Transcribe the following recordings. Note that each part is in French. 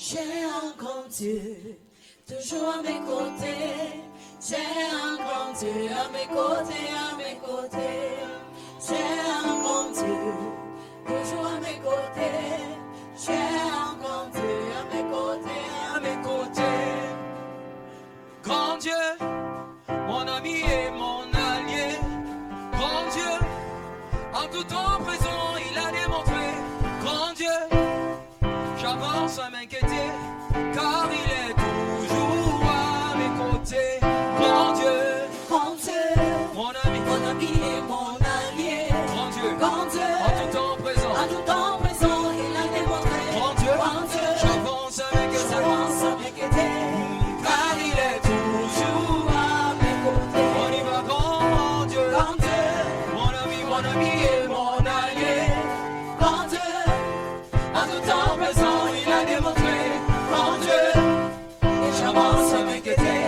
J'ai un grand Dieu, toujours à mes côtés. J'ai un grand Dieu à mes côtés, à mes côtés. J'ai un grand Dieu, toujours à mes côtés. J'ai un grand Dieu à mes côtés, à mes côtés. Grand Dieu, mon ami et mon allié. Grand Dieu, en tout temps présent, il a démontré. Grand Dieu, j'avance à m'inquiéter, car il est toujours à mes côtés. Grand Dieu, mon ami et mon allié. Grand Dieu, Grand Dieu, en tout temps présent, en tout temps présent, il a démontré. Grand Dieu, j'avance à m'inquiéter, car il est toujours à mes côtés. On y va, grand Dieu, mon ami et mon allié. Grand Dieu, en tout temps présent, il a démontré. Grand Dieu, et j'avance à m'inquiéter,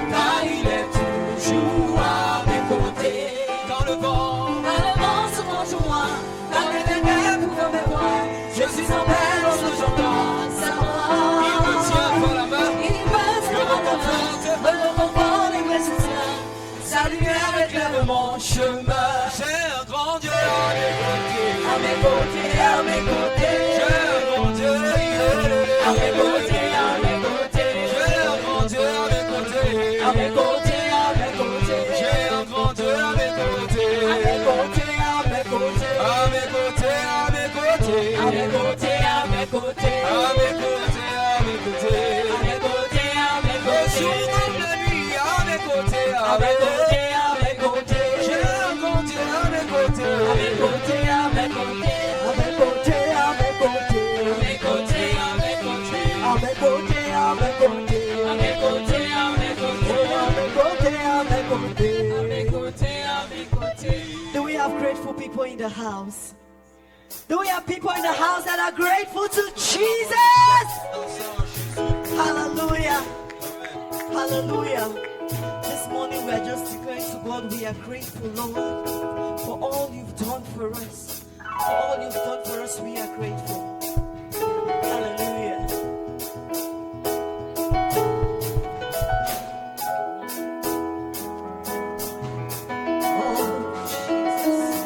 car il est toujours à mes côtés. Quand le vent se penche moi, quand les ténèbres couvrent mes voies, je suis en paix lorsque j'entends sa voix. il me tient par la main, Il me réconforte et me soutient. Sa lumière éclaire mon chemin. j'ai un grand Dieu à mes côtés. À mes côtés, à mes côtés. J'ai un grand Dieu, À mes côtés, à mes côtés. j'ai un grand Dieu à mes côtés. À mes côtés, à mes côtés. J'ai un grand Dieu à mes côtés. À mes côtés, à mes côtés. À mes côtés, à mes côtés. À mes côtés, à mes côtés. À mes côtés, à mes côtés. À mes côtés, à mes Le jour côtés. comme la nuit, à mes côtés, À mes côtés, à mes côtés. J'ai un grand Dieu à mes côtés. À mes côtés, à mes côtés. À mes côtés, à mes côtés. À mes côtés, à mes côtés. À mes côtés, à mes côtés. À mes côtés, à mes côtés. À mes côtés, à mes côtés. À mes côtés, à mes côtés. Do we have grateful people in the house? Do we have people in the house that are grateful to Jesus? Hallelujah. Hallelujah. This morning we are just declaring to God we are grateful, Lord, for all you've done for us. For all you've done for us, we are grateful. Hallelujah. Oh, Jesus.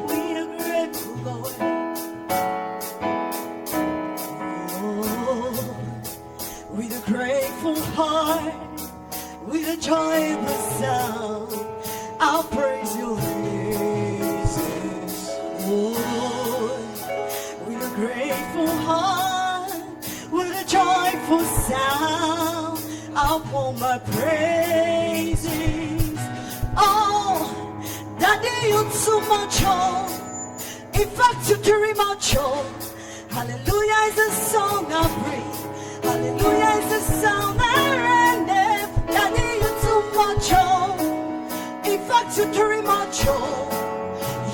We are grateful, Lord. Oh, with a grateful heart, with a joyful sound, I'll praise your praises. Oh, with a grateful heart, with a joyful sound, I'll pour my praises. Oh, Daddy, you're too much, oh. In fact, you carry much, oh. Hallelujah is the song I bring. Hallelujah is the sound I render. Daddy, you're too much, oh. In fact, you carry much, oh.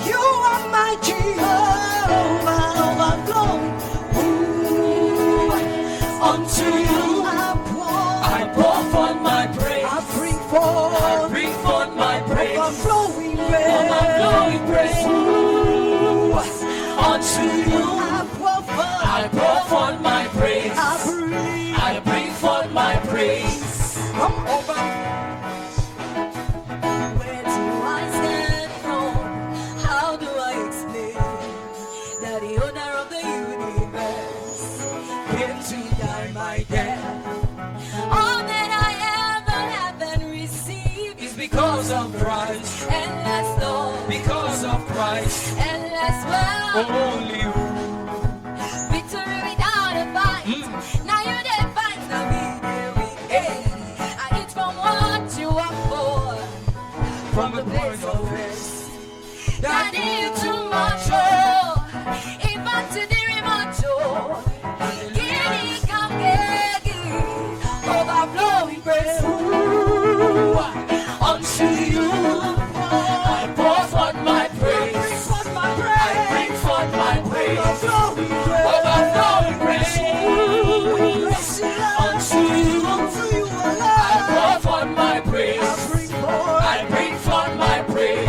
You are my Jehovah, overflowing. Ooh, unto you I pour forth my praise. I bring forth. I bring forth my praise. Overflowing Overflowing praise. Ooh, Unto you I pour forth my praise. I bring forth my praise. Come over. Where do I stand from? How do I explain that the owner of the universe came to die my death? All that I ever have and received is because of Christ. Endless love, Because of Christ, endless wealth, only you. victory without a fight. Now you didn't fight the weekend. I eat from what you are for, from the place of rest. That is too much, oh. If I to the remote, oh. Giddy, come, giddy. Overflowing praise. Ooh, unto you I pour forth my praise. I bring forth my praise. Overflowing praise. Unto you I pour forth my praise. I bring forth my praise.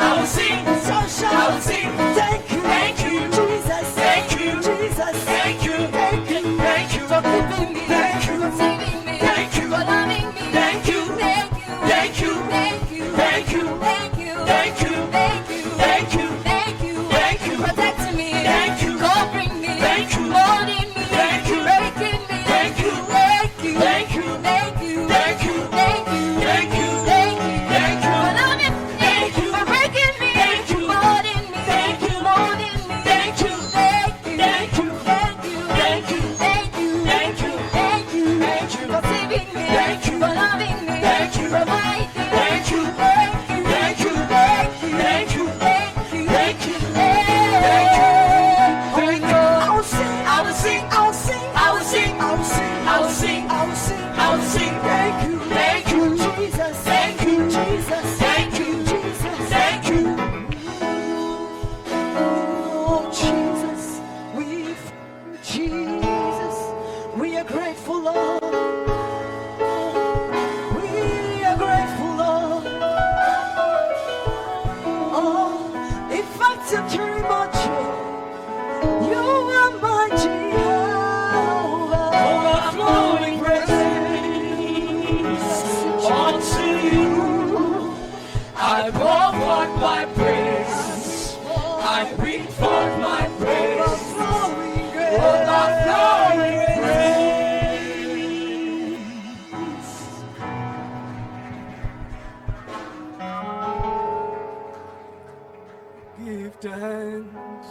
I will sing, sunshine. I will sing. Thank you, Jesus. Thank you, Jesus. Thank you, thank you for keeping me. Thank you for saving me. Thank you for loving me. Thank you, thank you, thank you, thank you, thank you, thank you, thank you, thank you, thank you, thank you, protecting me. Thank you, covering me. Thank you, holding me. Thank you, breaking me. Thank you, thank you, thank you, thank you, thank you, thank you, thank you, thank you, thank you for loving me. Thank you for breaking me. Thank you, holding me. Thank you, holding me. Thank you, thank you, thank you, thank you, thank you, thank you, thank you, thank you, thank you for saving me. Thank you for loving me. Thank you for providing. Thank you, thank you, thank you, thank you, thank you, thank you, thank you, thank you. I will sing, I will sing, I will sing, I will sing, I will sing, I will sing, I will sing, I will sing. Thank you, Jesus. Thank you, Jesus. Thank you, Jesus. Thank you. Oh, Jesus, Jesus, we are grateful, Lord. We are grateful, Lord. Oh, if I took very much, you are my Jehovah. Overflowing praise unto you. I pour forth my praise. I bring forth my praise. Overflowing grace. Overflowing praise. Give thanks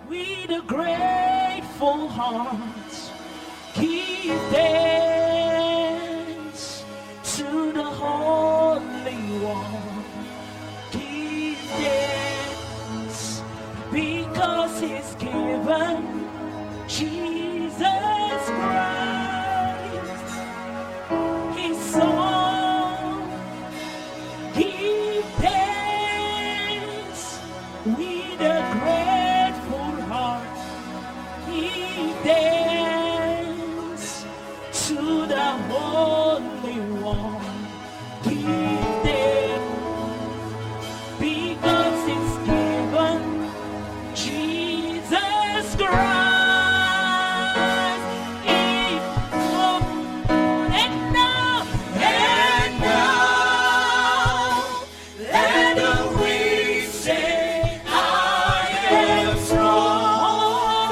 with a grateful heart. Give thanks to the Holy One. Give thanks because He's given Jesus Christ, His Son. Give thanks with a grateful heart. Give thanks to the Holy One. Give thanks because it's given Jesus Christ. And now, let the weak say, I am strong.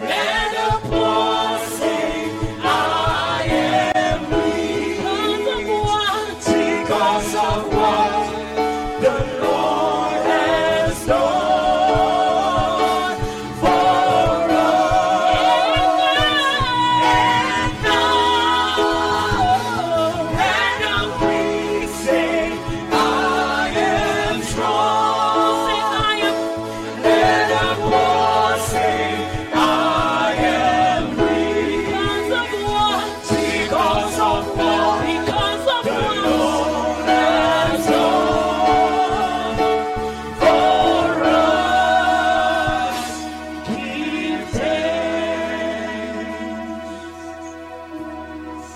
Let the poor say, I am weak. Because of what the Lord has done for us. And now, let the weak say, I am strong. Let the poor say, I am weak. Because of what the Lord has done for us. Give thanks.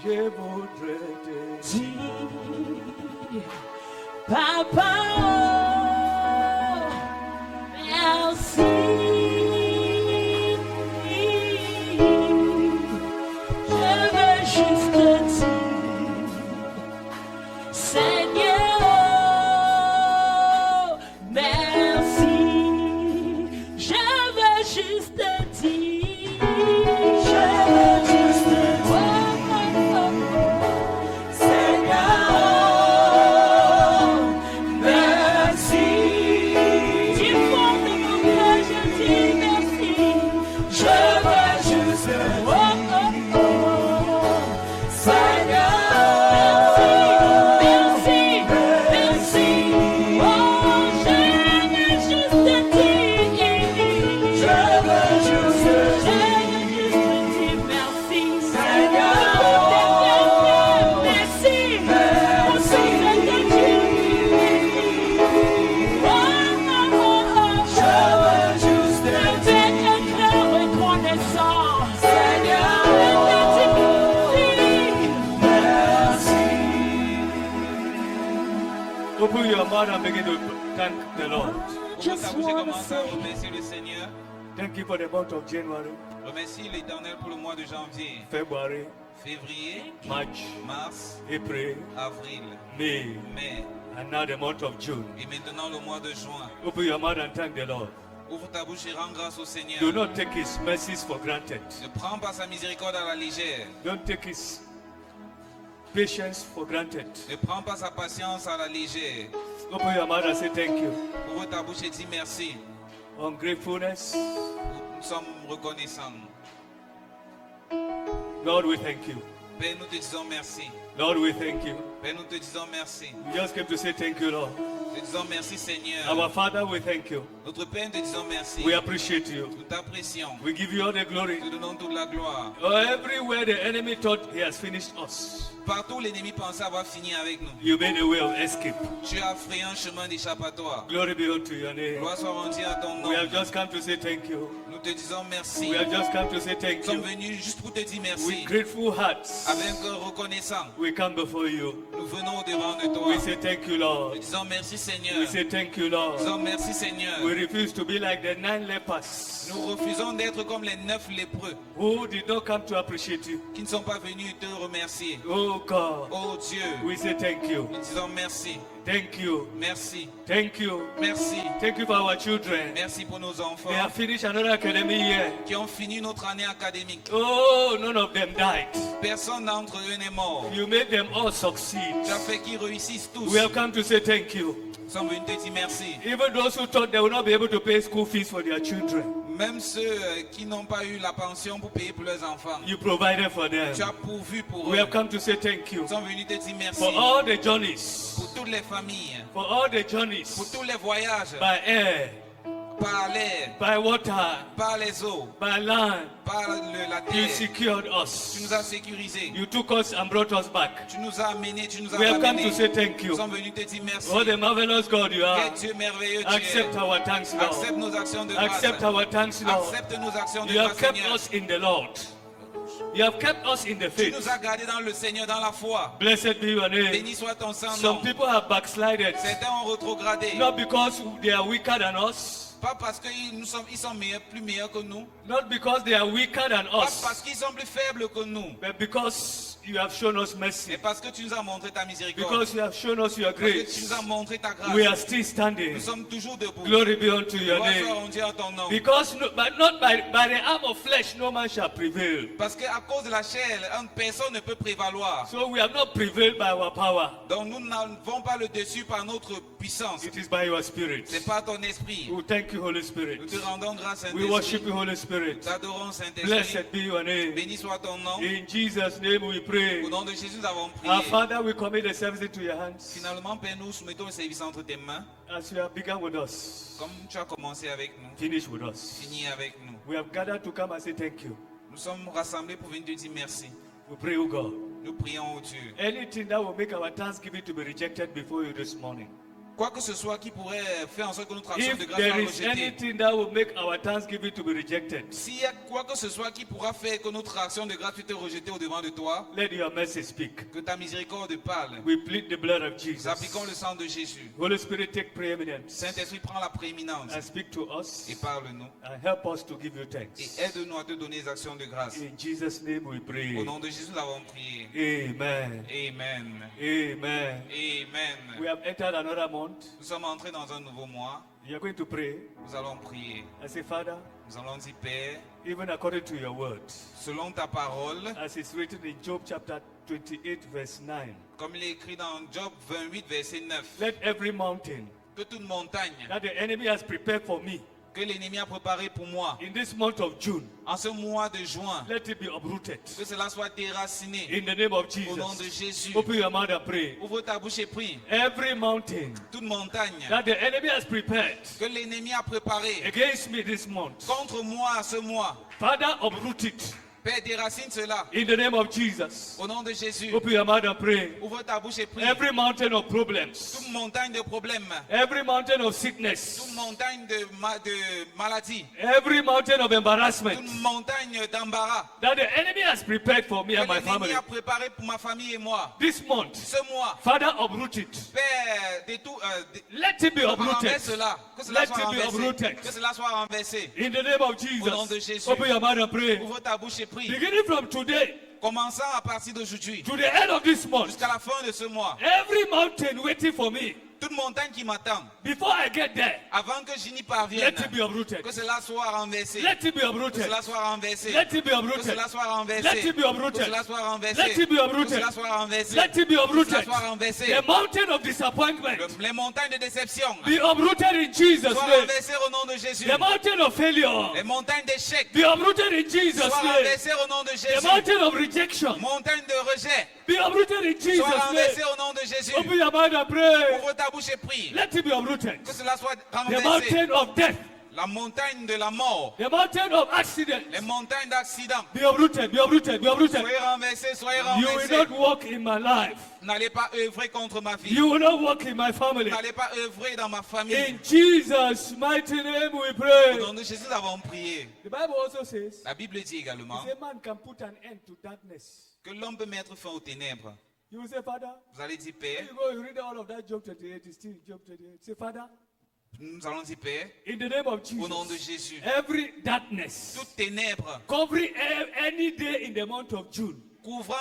Je voudrais te dire, Papa, oh, merci. Je veux juste te dire, Seigneur, oh, merci. Je veux juste te dire, je veux juste te dire, Seigneur, oh, merci. Open your mouth and begin to thank the Lord. Ouvre ta Just bouche et wanna commence à say, remercier le Seigneur. Thank you for the month of January, Remercie l'Éternel pour le mois de janvier, February, février, March, mars, April, avril, May, mai and now the month of June. et maintenant le mois de juin. Open your mouth and thank the Lord. Ouvre ta bouche et rends grâce au Seigneur. Do not take his mercies for granted. Ne prends pas sa miséricorde à la légère. Don't take his patience for granted. Ne prends pas sa patience à la légère. Open your mouth and say thank you. Ouvre ta bouche et dis merci. Ungratefulness, Nous sommes reconnaissants. Lord, we thank you. Père, nous te disons merci. Lord, we thank you. Père, nous te disons merci. We just came to say thank you, Lord. Nous te disons merci, Seigneur. Our Father, we thank you. Notre Père, nous te disons merci. We appreciate you. Nous t'apprécions. We give you all the glory. Nous donnons toute la gloire. Everywhere the enemy thought he has finished us, Partout où l'ennemi pensait avoir fini avec nous, you made a way of escape. tu as frayé un chemin d'échappatoire. Glory be unto your name. Gloire soit rendue à ton nom. We have just come to say thank you. Nous te disons merci. We have just come to say Nous thank sommes you. venus juste pour te dire With merci. grateful hearts, Avec un cœur reconnaissant, we come before you. nous venons au-devant de toi. We say thank you, Lord. Nous disons merci, Seigneur. We say thank you, Nous Lord. disons merci, Seigneur. We refuse to be like the 9 lepers Nous refusons d'être comme les 9 lépreux who did not come to appreciate you. qui ne sont pas venus te remercier. Oh God, Oh Dieu, we say thank you. nous disons merci, Thank you. merci, Thank you. merci. Thank you for our children. Merci pour nos enfants They have finished another academy year. qui ont fini notre année académique. Oh, none of them died. Personne d'entre eux n'est mort. You made them all succeed. Tu as fait qu'ils réussissent tous. We have come to say thank you. Nous sommes venus te dire merci. Even those who thought they would not be able to pay school fees for their children, Même ceux qui n'ont pas eu la pension pour payer pour leurs enfants, you provided for them. tu as pourvu pour We eux. have come to say thank you Nous sommes venus te dire merci for all the journeys, pour toutes les familles, for all the pour journeys tous les voyages, by air, par l'air, by water, par les eaux, by land. par la You terre. secured Tu us. nous as sécurisés. You took us and brought us back. Tu nous as amenés, tu nous as We have come to ramenés. say thank Nous you. sommes venus te dire merci. Oh, the marvelous God you are. Quel Dieu merveilleux tu es. Accept our thanks, Accepte Lord. nos actions de grâce. Accept our thanks, Lord. Accepte nos actions de You have grâce, kept Seigneur. us in the Lord. You have kept us in the Tu faith. nous as gardés dans le Seigneur, dans la foi. Blessed be your name. Béni soit ton Saint-Nom. Some people have backslided, Certains ont rétrogradé. not because they are weaker than us, Pas parce qu'ils sont meilleurs, plus meilleurs que nous. not because they are weaker than Pas parce us, qu'ils sont plus faibles que nous. but because you have shown us Mais mercy, parce que tu nous as montré ta miséricorde. because you have shown us your Parce que tu nous as grace. montré ta grâce. We are still standing. Nous sommes toujours debout. Glory be unto your Gloire soit name. rendue à ton nom. Because but not by the arm of flesh, no man shall prevail. Parce qu'à cause de la chair, une personne ne peut prévaloir. So we have not prevailed by our power. Donc nous n'avons pas le dessus par notre puissance. It is by your spirit. C'est pas ton esprit. We thank you, Holy Nous Spirit. te rendons grâce, We Saint-Esprit. worship you, Holy Spirit. Nous t'adorons, Saint-Esprit. Blessed be your name. Béni soit ton nom. In Jesus' name we pray. Au nom de Jésus, nous avons Our prié. Father, we commit the service into your hands. Finalement, Père, nous soumettons le service entre tes mains. As you have begun with us, Comme tu as commencé avec nous, finish with us. finis avec nous. We have gathered to come and say thank you. Nous sommes rassemblés pour venir te dire merci. We pray, O God. Nous prions au Dieu. Anything that will make our thanksgiving to be rejected before you this morning. Quoi que ce soit qui pourrait faire en sorte que notre action de If grâce soit there is rejetée. anything that will make our thanksgiving to be rejected, S'il y a quoi que ce soit qui pourra faire que notre action de grâce soit rejetée au devant de toi, let your mercy speak. que ta miséricorde parle. We plead the blood of Nous Jesus. appliquons le sang de Jésus. Holy Spirit, take preeminence Saint-Esprit, prends la prééminence and speak to us et parle-nous. and help us to give you Et thanks. aide-nous à te donner les actions de grâce. In Jesus' name we Au pray. nom de Jésus, nous avons prié. Amen. Amen. Amen. Amen. We have entered another month. Nous sommes entrés dans un nouveau mois. You are going to pray Nous allons prier. and say, Father, Nous allons dire, Père, even according to your word, selon ta parole, as it's written in Job chapter 28, verse 9, comme il est écrit dans Job 28, verset 9, let every mountain que toute montagne that the enemy has prepared for me que l'ennemi a préparée pour moi, in this month of June, en ce mois de juin, let it be uprooted. que cela soit déraciné. In the name of Au nom de Jesus. Jésus, Open your mouth and pray. ouvre ta bouche et prie. Every mountain Toute montagne that the enemy has prepared que l'ennemi a préparée against me this month, contre moi ce mois, Father, uproot it. Père, déracine cela. In the name of Jesus. Au nom de Jésus. Open your mouth and pray. Ouvre ta bouche et prie. Every mountain of problems, Toute montagne de problèmes. every mountain of sickness, Toute montagne de maladie. every mountain of embarrassment Toute montagne d'embarras. that the enemy has prepared for me Que and my l'ennemi family. a préparé pour ma famille et moi. This month, Ce mois, Father, uproot it. Père, de tout, Let it be renverse uprooted. cela. Que cela Let soit it be renversé. uprooted. Que cela soit renversé. In the name of Au nom de Jesus, Jésus. open your mouth and pray. Ouvre ta bouche et prie. Beginning from today Commençant à partir d'aujourd'hui to the end of this month, jusqu'à la fin de ce mois. every mountain waiting for me, Toute montagne qui m'attend, before I get there, avant que je n'y parvienne, let it be uprooted. que cela soit renversé. Let it be Que uprooted. cela soit renversé. Let it be Que uprooted. cela soit renversé. Let it be Que uprooted. cela soit renversé. Let it be Que uprooted. cela soit renversé. Let it be Que cela uprooted. soit renversé. The mountain of disappointment Les montagnes de déception be uprooted in Jesus' soient name. renversées au nom de Jésus. The mountain of failure Les montagnes d'échec be uprooted in Jesus' soient name. renversées au nom de The Jésus. mountain of rejection Montagne de rejet be uprooted in Jesus' soient renversées name. au nom de Jésus. Open your mouth and pray. Ouvre ta bouche et prie. Let it be uprooted. Que cela soit The renversé. mountain of death, La montagne de la mort. the mountain of accident Les montagnes d'accident. be uprooted, be uprooted, be uprooted. Soyez renversés, soyez You will renversés. not walk in my life. N'allez pas œuvrer contre ma vie. You will not walk in my family. N'allez pas œuvrer dans ma famille. In Jesus' mighty name we Au pray. nom de Jésus, nous avons prié. The Bible also says, La Bible dit également a man can put an end to darkness. que l'homme peut mettre fin aux ténèbres. You will say, Father, Vous allez dire, when Père, you go, you read all of that Job 28, it's still Job 28. Say, Father, nous allons dire, Père, in the name of au nom de Jesus, Jésus, every darkness toute ténèbre covering any day in the month of June couvrant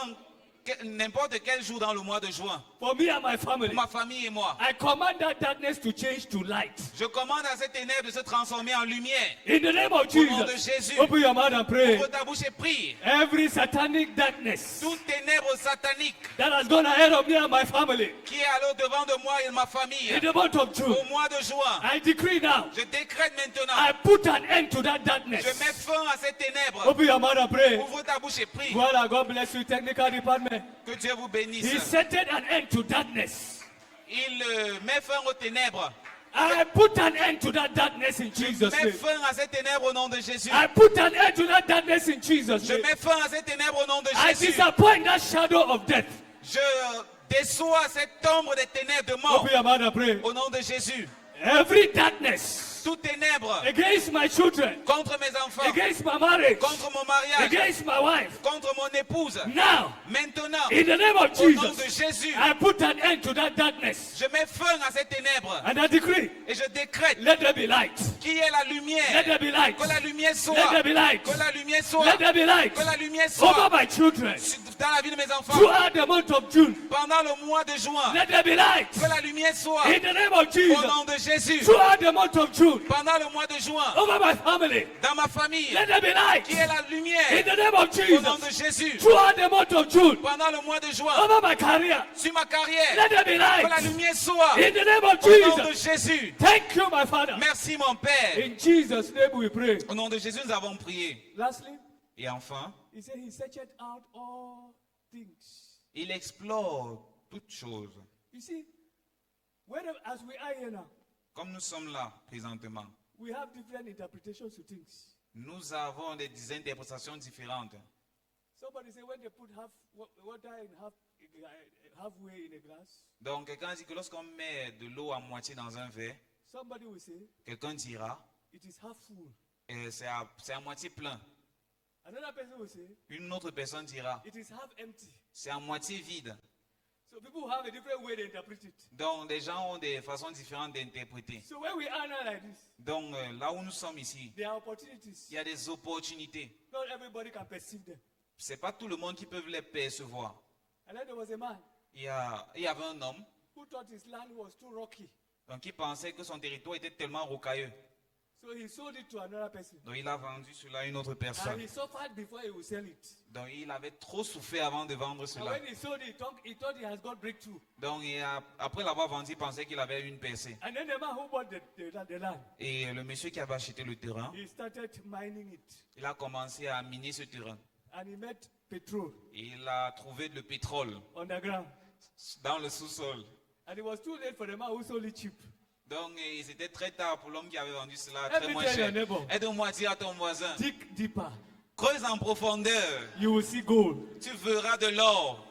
n'importe quel jour dans le mois de juin, for me and my family, pour ma famille et moi, I command that darkness to change to light. je commande à ces ténèbres de se transformer en lumière. In the name of Au nom de Jesus, Jésus, open your mouth and pray. ouvre ta bouche et prie. Every satanic darkness Toute ténèbre satanique that has gone ahead of me and my family qui est allée au-devant de moi et de ma famille in the month of June, au mois de juin, I decree now, je décrète maintenant, I put an end to that darkness. je mets fin à ces ténèbres. Open your mouth and pray. Ouvre ta bouche et prie. Voilà, God bless you, technical department. Que Dieu vous bénisse. He set an end to darkness. Il met fin aux ténèbres. I put an end to that darkness in Jesus' Mets name. fin à ces ténèbres au nom de Jésus. I put an end to that darkness in Jesus' Je name. mets fin à ces ténèbres au nom de I Jésus. disappoint that shadow of death. Je déçois cette ombre des ténèbres de mort Open your mouth and pray. au nom de Jésus. Every darkness Toute ténèbre against my children, contre mes enfants, against my marriage, contre mon mariage, against my wife, contre mon épouse. now, Maintenant, in the name of au nom de Jesus, Jésus, I put an end to that darkness. je mets fin à ces ténèbres And I decree, et je décrète let there be light. qu'il y ait la Let lumière. there be light. Que la lumière Let soit. there be light. Que la lumière soit. Let there be light Que la lumière over soit my children dans la vie de mes enfants. throughout the month of June. Pendant le mois de juin, Let there be light que la lumière soit. in the name of Au Jesus nom de Jésus, throughout the month of June pendant le mois de juin, over my family. dans ma famille, Let there be light qu'il y ait la in lumière. the name of Au nom de Jesus Jésus, throughout the month of June pendant le mois de juin, over my career. sur ma carrière, Let there be que la light lumière soit. in the name of Au nom de Jesus. Jésus, Thank you, my Father. merci mon Père. In Jesus' name we pray. Au nom de Jésus, nous avons prié. Lastly, Et enfin, he said he searched out all things. il explore toutes choses. You see, wherever, as we are here now, Comme nous sommes là présentement, we have different interpretations to things. nous avons des interprétations différentes. Somebody say when they put water in halfway in a glass, Donc, quelqu'un dit que lorsqu'on met de l'eau à moitié dans un verre, somebody will say quelqu'un dira, it is half full. c'est à moitié plein. Another person will say Une autre personne dira, it is half empty. c'est à moitié vide. So people have a different way to interpret it. Donc, les gens ont des façons différentes d'interpréter. So when we are now like this, Donc, là où nous sommes ici, there are opportunities. il y a des opportunités. Not everybody can perceive them. C'est pas tout le monde qui peut les percevoir. And then there was a man Il y avait un homme who thought his land was too rocky. donc, qui pensait que son territoire était tellement rocailleux. So he sold it to another person. Donc, il a vendu cela à une autre And personne. he suffered before he would sell it. Donc, il avait trop souffert avant de vendre And cela. when he sold it, he thought he has got breakthrough. Donc, après l'avoir vendu, il pensait qu'il avait une percée. And then the man who bought the land, Et le monsieur qui avait acheté le terrain, he started mining it. il a commencé à miner ce terrain. And he met petrol Et il a trouvé le pétrole underground. dans le sous-sol. And it was too late for the man who sold it cheap. Donc, c'était très tard pour l'homme qui avait vendu cela Let très me moins tell your cher. neighbor. Aide-moi à dire à ton voisin, Dig deeper. Creuse en profondeur. You will see gold. Tu verras de l'or.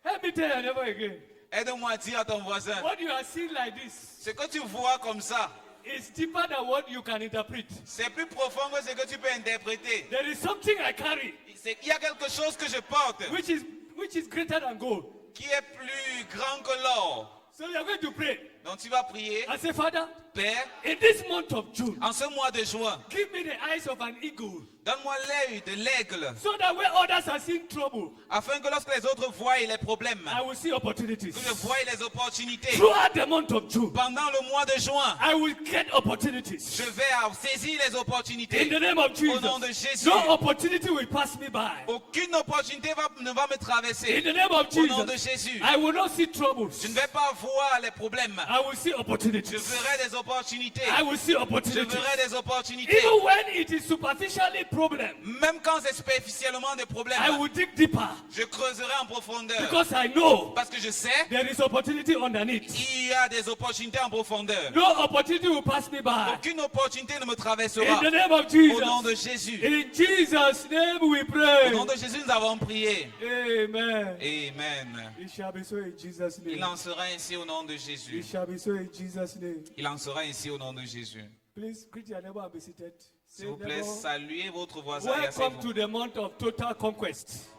Help me tell your neighbor again. Aide-moi à dire à ton voisin. What you are seeing like this Ce que tu vois comme ça, is deeper than what you can interpret. c'est plus profond que ce que tu peux interpréter. There is something I carry Il y a quelque chose que je porte which is greater than gold. qui est plus grand que l'or. So you are going to pray Donc tu vas prier, and say, Father, Père, in this month of June, en ce mois de juin, give me the eyes of an eagle, donne-moi l'œil de l'aigle, so that when others are seeing trouble, afin que lorsque les autres voient les problèmes, I will see opportunities. que je voie les opportunités. Throughout the month of June, Pendant le mois de juin, I will get opportunities. je vais saisir les In opportunités. the name of Au nom de Jesus, Jésus, no opportunity will pass me by. aucune opportunité ne va me In traverser. the name of Au nom de Jesus, Jésus, I will not see troubles. je ne vais pas voir les problèmes. I will see Je opportunities. verrai des opportunités. I will see Je opportunities. verrai des opportunités. Even when it is superficially problem, Même quand c'est superficiellement des problèmes, I will dig deeper je creuserai en profondeur. because I know Parce que je sais, there is opportunity underneath. il y a des opportunités en profondeur. No opportunity will pass me by. Aucune opportunité ne me In traversera. the name of Au nom de Jesus. Jésus. In Jesus' name we Au pray. nom de Jésus, nous avons prié. Amen. Amen. It shall be so in Jesus' Il name. en sera ainsi au nom de It Jésus. shall be so in Jesus' name. Il en sera ainsi au nom de Jésus. Please greet your neighbor and be seated. Say, S'il vous plaît, neighbor, saluez votre voisin et welcome to asseyez-vous. the month of total conquest.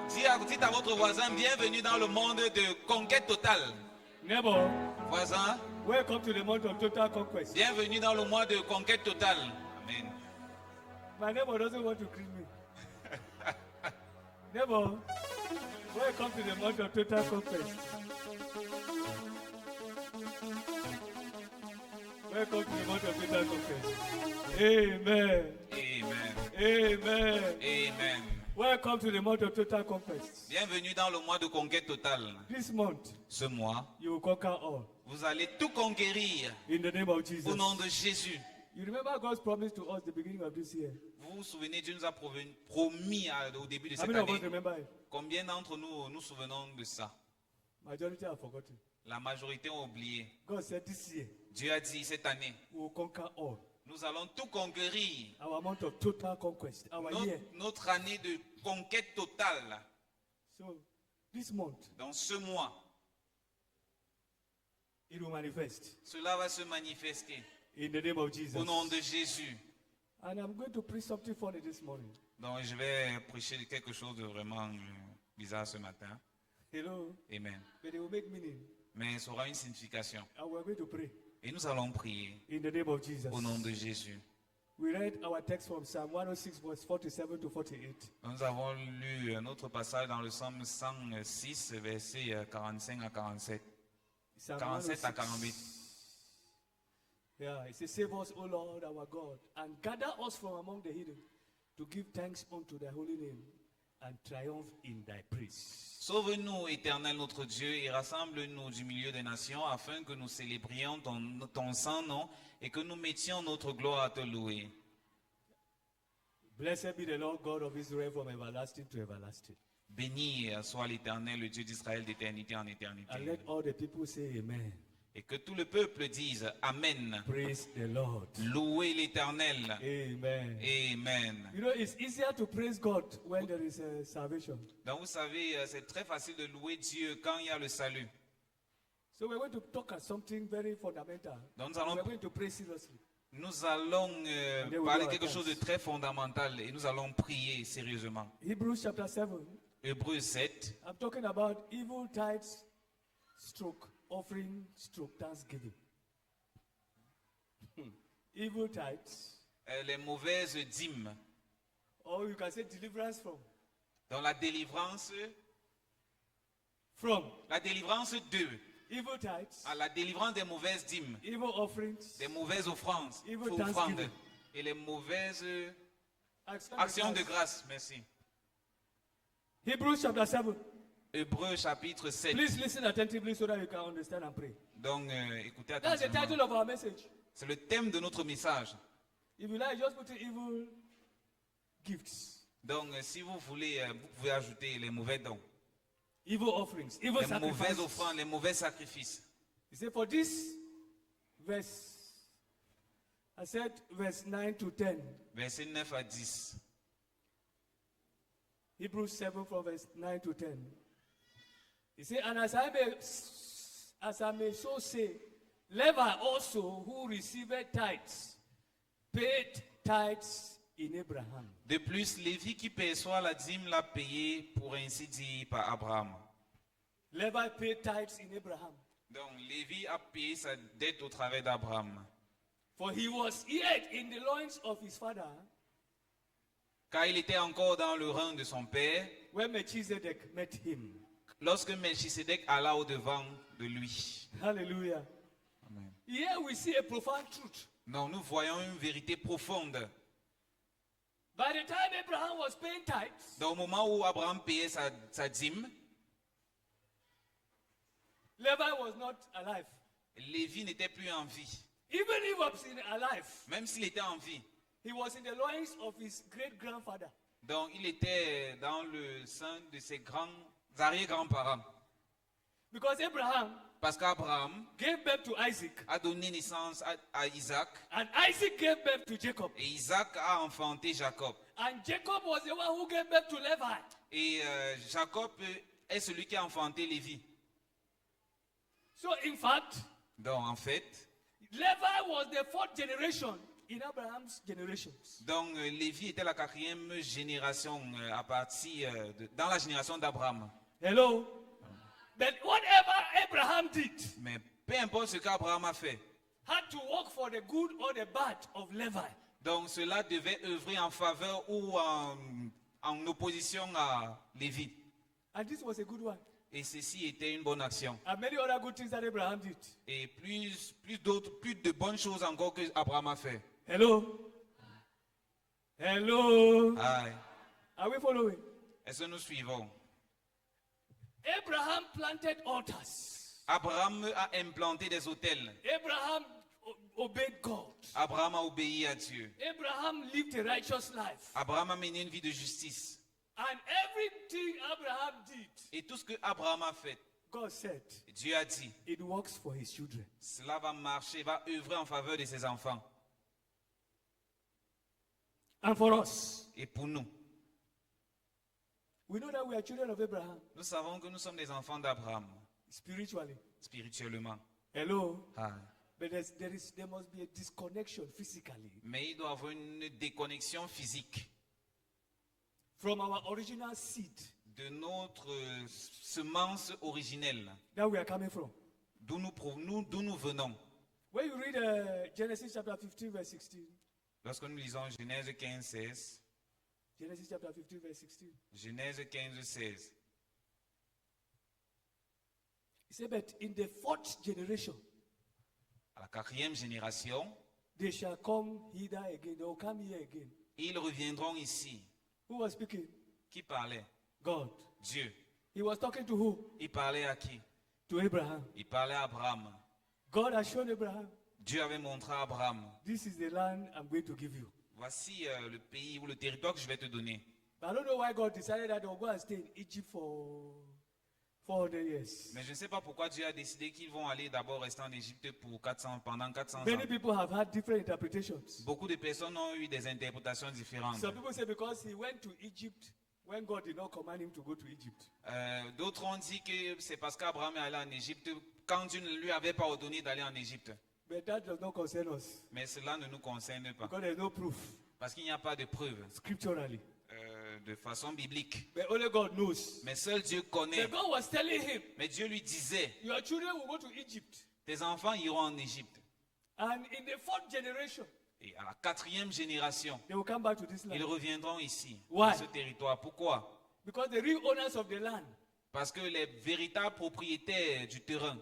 Dites à votre voisin, bienvenue dans le monde de conquête totale. Neighbor, Voisin, welcome to the month of total conquest. bienvenue dans le mois de conquête totale. Amen. My neighbor doesn't want to greet me. Neighbor, welcome to the month of total conquest. Welcome to the month of total conquest. Amen. Amen. Amen. Amen. Welcome to the month of total conquest. Bienvenue dans le mois de conquête totale. This month, Ce mois, you will conquer all. vous allez tout conquérir In the name of Jesus. au nom de Jésus. You remember God's promise to us at the beginning of this year? Vous vous souvenez, Dieu nous a promis au début de How cette many of us année. remember it? Combien d'entre nous nous souvenons de ça? Majority have forgotten. La majorité ont oublié. God said this year, Dieu a dit cette année, we will conquer all. nous allons tout conquérir. Our month of total conquest. Our year. Notre année de conquête totale. So, this month, Dans ce mois, it will manifest. cela va se manifester In the name of Jesus. au nom de Jésus. And I'm going to preach something funny this morning. Donc je vais prêcher quelque chose de vraiment bizarre ce matin. Hello? Amen. But it will make meaning. Mais ça aura une signification. And we're going to pray. Et nous allons prier In the name of Jesus. au nom de Jésus. We read our text from Psalm 106, verse 47 to 48. Nous avons lu notre passage dans le Psaume 106, versets 45 à 47. Psalm 47 à 106. 48. Yeah, it says, save us, O Lord, our God, and gather us from among the hidden, to give thanks unto thy holy name, and triumph in thy praise. Sauve-nous, Éternel notre Dieu, et rassemble-nous du milieu des nations, afin que nous célébrions ton saint nom et que nous mettions notre gloire à te louer. Blessed be the Lord God of Israel from everlasting to everlasting. Béni soit l'Éternel, le Dieu d'Israël, d'éternité en éternité. And let all the people say amen. Et que tout le peuple dise Amen. Praise the Lord. Louez l'Éternel. Amen. Amen. You know, it's easier to praise God when there is a salvation. Donc vous savez, c'est très facile de louer Dieu quand il y a le salut. So we're going to talk at something very fundamental. Donc We're going to pray seriously. nous allons then we parler go quelque at chose de très fondamental et nous allons prier sérieusement. Hebrews chapter 7. Hébreux 7, I'm talking about evil tithes, stroke, offering, stroke, thanksgiving. Evil tithes, les mauvaises dîmes. or you can say deliverance from. Dans la délivrance From de, evil tithes, à la délivrance des mauvaises dîmes, evil offerings, des mauvaises offrandes, Evil offrandes thanksgiving. et les mauvaises actions actions de grâce. grâce. Merci. Hebrews chapter 7. Hébreux chapitre 7. Please listen attentively so that you can understand and pray. Donc écoutez That's the attentivement. title of our message. C'est le thème de notre message. If you like, just put in evil gifts, Donc si vous voulez, vous pouvez ajouter les mauvais dons, evil offerings, evil les mauvaises sacrifices. offrandes, les mauvais sacrifices. He said, for this verse, I said verse 9 to 10. Versets 9 à 10. Hebrews 7 from verse 9 to 10. He said, and as I may so say, Levi also, who received tithes, paid tithes in Abraham. De plus, Lévi qui perçoit la dîme l'a payé pour ainsi dire par Abraham. Levi paid tithes in Abraham. Donc Lévi a payé sa dette au travers d'Abraham. For he was yet in the loins of his father Car il était encore dans le rang de son père when Melchizedek met him. lorsque Melchisedec alla au-devant de lui. Hallelujah. Amen. Here we see a profound truth. Donc nous voyons une vérité profonde. By the time Abraham was paying tithes, Dans le moment où Abraham payait sa dîme, Levi was not alive. Lévi n'était plus en vie. Even if he was alive, Même s'il était en vie. he was in the loins of his great-grandfather. Donc il était dans le sein de ses arrière-grands-parents. Because Abraham Parce qu'Abraham gave birth to Isaac, a donné naissance à Isaac and Isaac gave birth to Jacob. et Isaac a enfanté Jacob. And Jacob was the one who gave birth to Levi. Et Jacob est celui qui a enfanté Lévi. So in fact, Donc en fait, Levi was the fourth generation in Abraham's generations. donc Lévi était la quatrième génération à partir dans la génération d'Abraham. Hello? But whatever Abraham did Mais peu importe ce qu'Abraham a fait, had to work for the good or the bad of Levi. donc cela devait œuvrer en faveur ou en opposition à Lévi. And this was a good one. Et ceci était une bonne action. And many other good things that Abraham did. Et plus de bonnes choses encore que Abraham a fait. Hello? Hello? Aïe. Are we following? Est-ce que nous suivons? Abraham planted altars. Abraham a implanté des autels. Abraham obeyed God. Abraham a obéi à Dieu. Abraham lived a righteous life. Abraham a mené une vie de justice. And everything Abraham did, Et tout ce que Abraham a fait, God said, Dieu a dit, it works for his children. cela va marcher, va œuvrer en faveur de ses enfants. And for us, Et pour nous, we know that we are children of Abraham nous savons que nous sommes des enfants d'Abraham, spiritually. spirituellement. Hello? Ah. But there must be a disconnection physically Mais il doit y avoir une déconnexion physique from our original seed de notre semence originelle, that we are coming from. d'où nous venons. When you read Genesis chapter 15, verse 16, Lorsque nous lisons Genèse 15, 16, Genesis chapter 15, verse 16, Genèse 15, 16, he said, but in the fourth generation, à la quatrième génération, they shall come hither again. They will come here again. ils reviendront ici. Who was speaking? Qui parlait? God. Dieu. He was talking to who? Il parlait à qui? To Abraham. Il parlait à Abraham. God has shown Abraham, Dieu avait montré à Abraham, this is the land I'm going to give you. voici le pays ou le territoire que je vais te donner. But I don't know why God decided that they'll go and stay in Egypt for 400 years. Mais je ne sais pas pourquoi Dieu a décidé qu'ils vont aller d'abord rester en Égypte pendant 400 ans. Many people have had different interpretations. Beaucoup de personnes ont eu des interprétations différentes. Some people say because he went to Egypt when God did not command him to go to Egypt. D'autres ont dit que c'est parce qu'Abraham est allé en Égypte quand Dieu ne lui avait pas ordonné d'aller en Égypte. But that does not concern us Mais cela ne nous concerne pas. because there's no proof Parce qu'il n'y a pas de preuve scripturally. de façon biblique. But only God knows. Mais seul Dieu connaît. But God was telling him, Mais Dieu lui disait, your children will go to Egypt. tes enfants iront en Égypte. And in the fourth generation, Et à la quatrième génération, they will come back to this ils land. reviendront ici, Why? dans ce territoire. Pourquoi? Because the real owners of the land, Parce que les véritables propriétaires du terrain,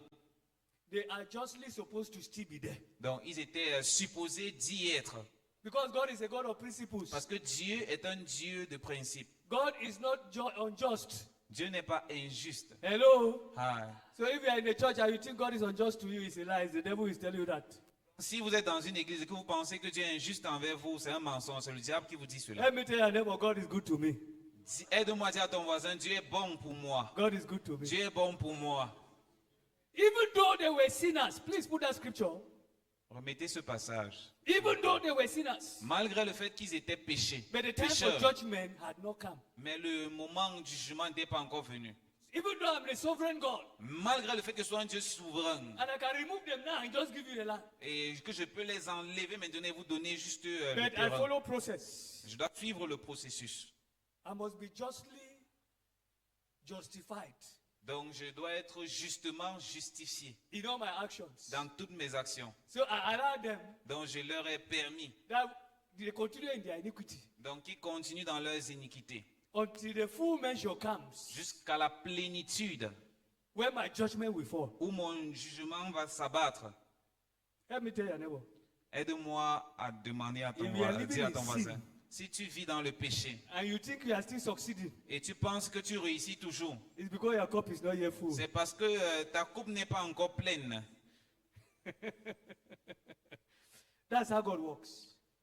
they are justly supposed to still be there. donc ils étaient supposés d'y être. Because God is a God of principles. Parce que Dieu est un Dieu de principe. God is not unjust. Dieu n'est pas injuste. Hello? Ah. So if you are in a church and you think God is unjust to you, it's a lie. It's the devil who is telling you that. Si vous êtes dans une église et que vous pensez que Dieu est injuste envers vous, c'est un mensonge. C'est le diable qui vous dit cela. Let me tell your neighbor, God is good to me. Aide-moi à dire à ton voisin, Dieu est bon pour moi. God is good to me. Dieu est bon pour moi. Even though they were sinners, please put that scripture. Remettez ce passage. Even though they were sinners, Malgré le fait qu'ils étaient but the time for pécheurs, judgment had not come. mais le moment du jugement n'était pas encore venu. Even though I'm the sovereign God, Malgré le fait que ce soit un Dieu souverain and I can remove them now and just give you the land, et que je peux les enlever maintenant et vous donner juste le but I terrain. follow process. Je dois suivre le processus. I must be justly justified Donc je dois être justement justifié in all my actions. dans toutes mes actions. So I allow them Donc je leur ai permis. that they continue in their iniquity Donc ils continuent dans leurs iniquités. until the full measure comes, Jusqu'à la plénitude when my judgment will fall. où mon jugement va s'abattre. Let me tell your neighbor, Aide-moi à demander à ton If you are voisin, living dire à in ton sin, voisin. Si tu vis dans le péché and you think you are still succeeding, et tu penses que tu réussis toujours, it's because your cup is not yet full. c'est parce que ta coupe n'est pas encore pleine. That's how God works.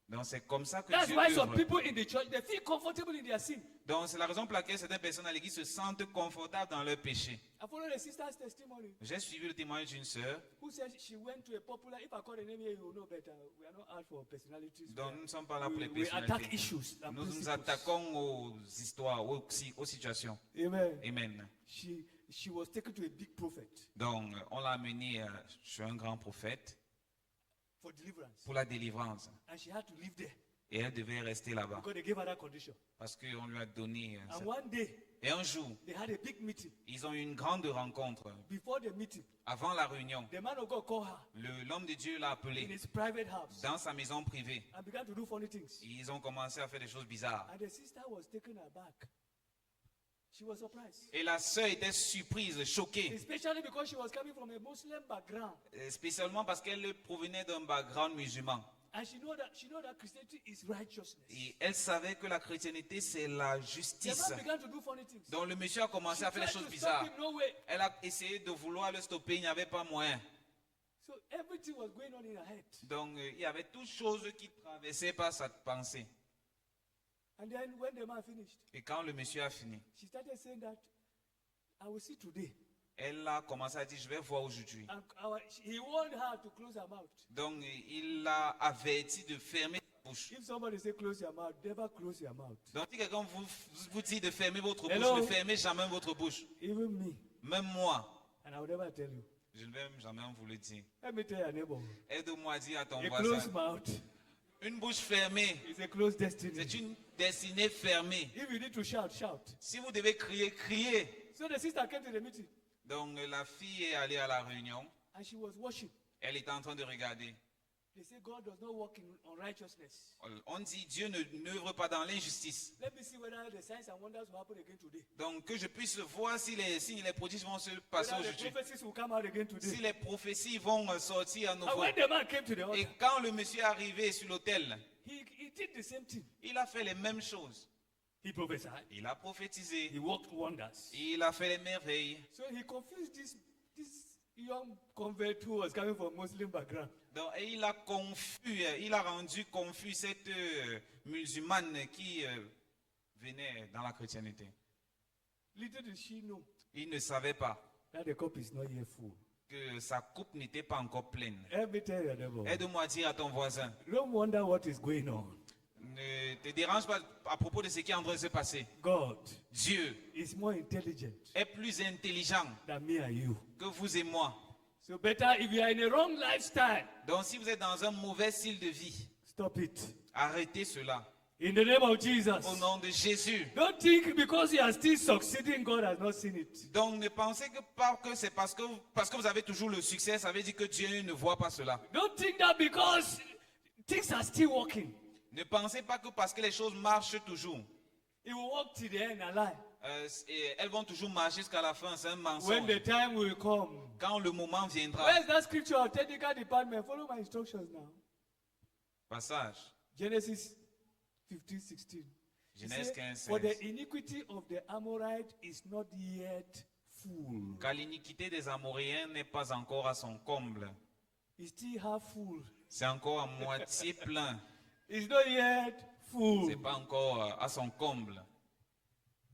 Donc c'est comme ça que That's Dieu why some œuvre. people in the church, they feel comfortable in their sin. Donc c'est la raison pour laquelle certaines personnes à l'église se sentent confortables dans leur péché. I follow the sister's testimony J'ai suivi le témoignage d'une sœur. who said she went to a popular, if I call the name here, you will know better. We are not out for personalities. Donc nous ne sommes pas là pour les We attack personnalités. issues and Nous nous principles. attaquons aux histoires, aux situations. Amen. Amen. She was taken to a big prophet Donc on l'a amenée chez un grand prophète for deliverance. pour la délivrance. And she had to live there Et elle devait rester là-bas because they gave her that condition. parce qu'on lui a donné. And one day, Et un jour, they had a big meeting. ils ont eu une grande rencontre. Before the meeting, Avant la réunion, the man of God called her l'homme de Dieu l'a in appelé his private house dans sa maison privée. and began to do funny things. Ils ont commencé à faire des choses bizarres. And the sister was taken aback. She was surprised. Et la sœur était surprise, choquée, Especially because she was coming from a Muslim background. spécialement parce qu'elle provenait d'un background musulman. And she know that Christianity is righteousness. Et elle savait que la chrétienté, c'est la The justice. man began to do funny things. Donc le monsieur a commencé She à faire des tried choses to stop bizarres. him, no way. Elle a essayé de vouloir le stopper, il n'y avait pas moyen. So everything was going on in her head. Donc il y avait toutes choses qui traversaient par sa pensée. And then when the man finished, Et quand le monsieur a fini, she started saying that I will see today. elle a commencé à dire, je vais voir aujourd'hui. And he warned her to close her mouth. Donc il l'a averti de fermer sa bouche. If somebody say close your mouth, never close your mouth. Donc si quelqu'un vous dit de fermer votre Hello? bouche, ne fermez jamais votre bouche. Even me. Même moi, And I will never tell you. je ne vais jamais vous le dire. Let me tell your neighbor. Aide-moi à dire à ton A closed voisin, mouth une bouche fermée, is a closed destiny. c'est une destinée fermée. If you need to shout, shout. Si vous devez crier, criez. So the sister came to the meeting Donc la fille est allée à la réunion. and she was watching. Elle était en train de regarder. They say God does not work in unrighteousness. On dit Dieu n'œuvre pas dans l'injustice. Let me see whether the signs and wonders will happen again today. Donc que je puisse voir si les signes et les prodiges vont se passer Whether the aujourd'hui. prophecies will come out again Si today. les prophéties vont sortir à And nouveau. when the man came to the Et altar, quand le monsieur est arrivé sur l'autel, he did the same thing. il a fait les mêmes choses. He prophesied. Il a prophétisé. He worked wonders. Il a fait les merveilles. So he confused this young convert who was coming from Muslim background. Donc, et il a rendu confus cette musulmane qui venait dans la chrétienté. Little did she know Il ne savait pas that the cup is not yet full. que sa coupe n'était pas encore pleine. Let me tell your neighbor. Aide-moi à dire à ton voisin, Don't wonder what is going on. ne te dérange pas à propos de ce qui est en train de se passer. God Dieu is more intelligent est plus intelligent than me and you. que vous et moi. So better if you are in a wrong lifestyle, Donc si vous êtes dans un mauvais style de vie, stop it. arrêtez cela. In the name of Jesus. Au nom de Jésus. Don't think because you are still succeeding, God has not seen it. Donc ne pensez pas que c'est parce que vous avez toujours le succès, ça veut dire que Dieu ne voit pas cela. Don't think that because things are still working, Ne pensez pas que parce que les choses marchent toujours, it will work till the end alive. et elles vont toujours marcher jusqu'à la fin, c'est un When mensonge. the time will come. Quand le moment viendra. Where's that scripture? Technical department. Follow my instructions now. Passage. Genesis 15:16. Genèse 15, For the 16. iniquity of the Amorite is not yet full. Car l'iniquité des Amoréens n'est pas encore à son comble. It's still half full. C'est encore à moitié plein. It's not yet full. C'est pas encore à son comble.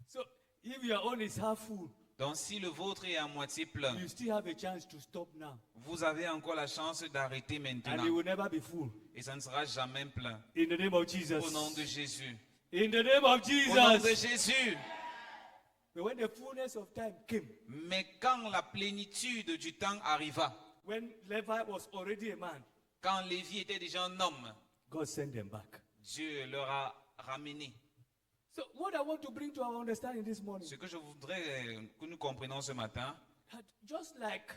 So if your own is half full, Donc si le vôtre est à moitié plein, you still have a chance to stop now. vous avez encore la chance d'arrêter And maintenant. it will never be full. Et ça ne sera jamais plein. In the name of Jesus. Au nom de Jésus. In the name of Au nom de Jesus. Jésus. But when the fullness of time came, Mais quand la plénitude du temps arriva, when Levi was already a man, quand Lévi était déjà un homme, God sent them back. Dieu leur a ramené. So what I want to bring to our understanding this morning, Ce que je voudrais que nous comprenions ce matin, that just like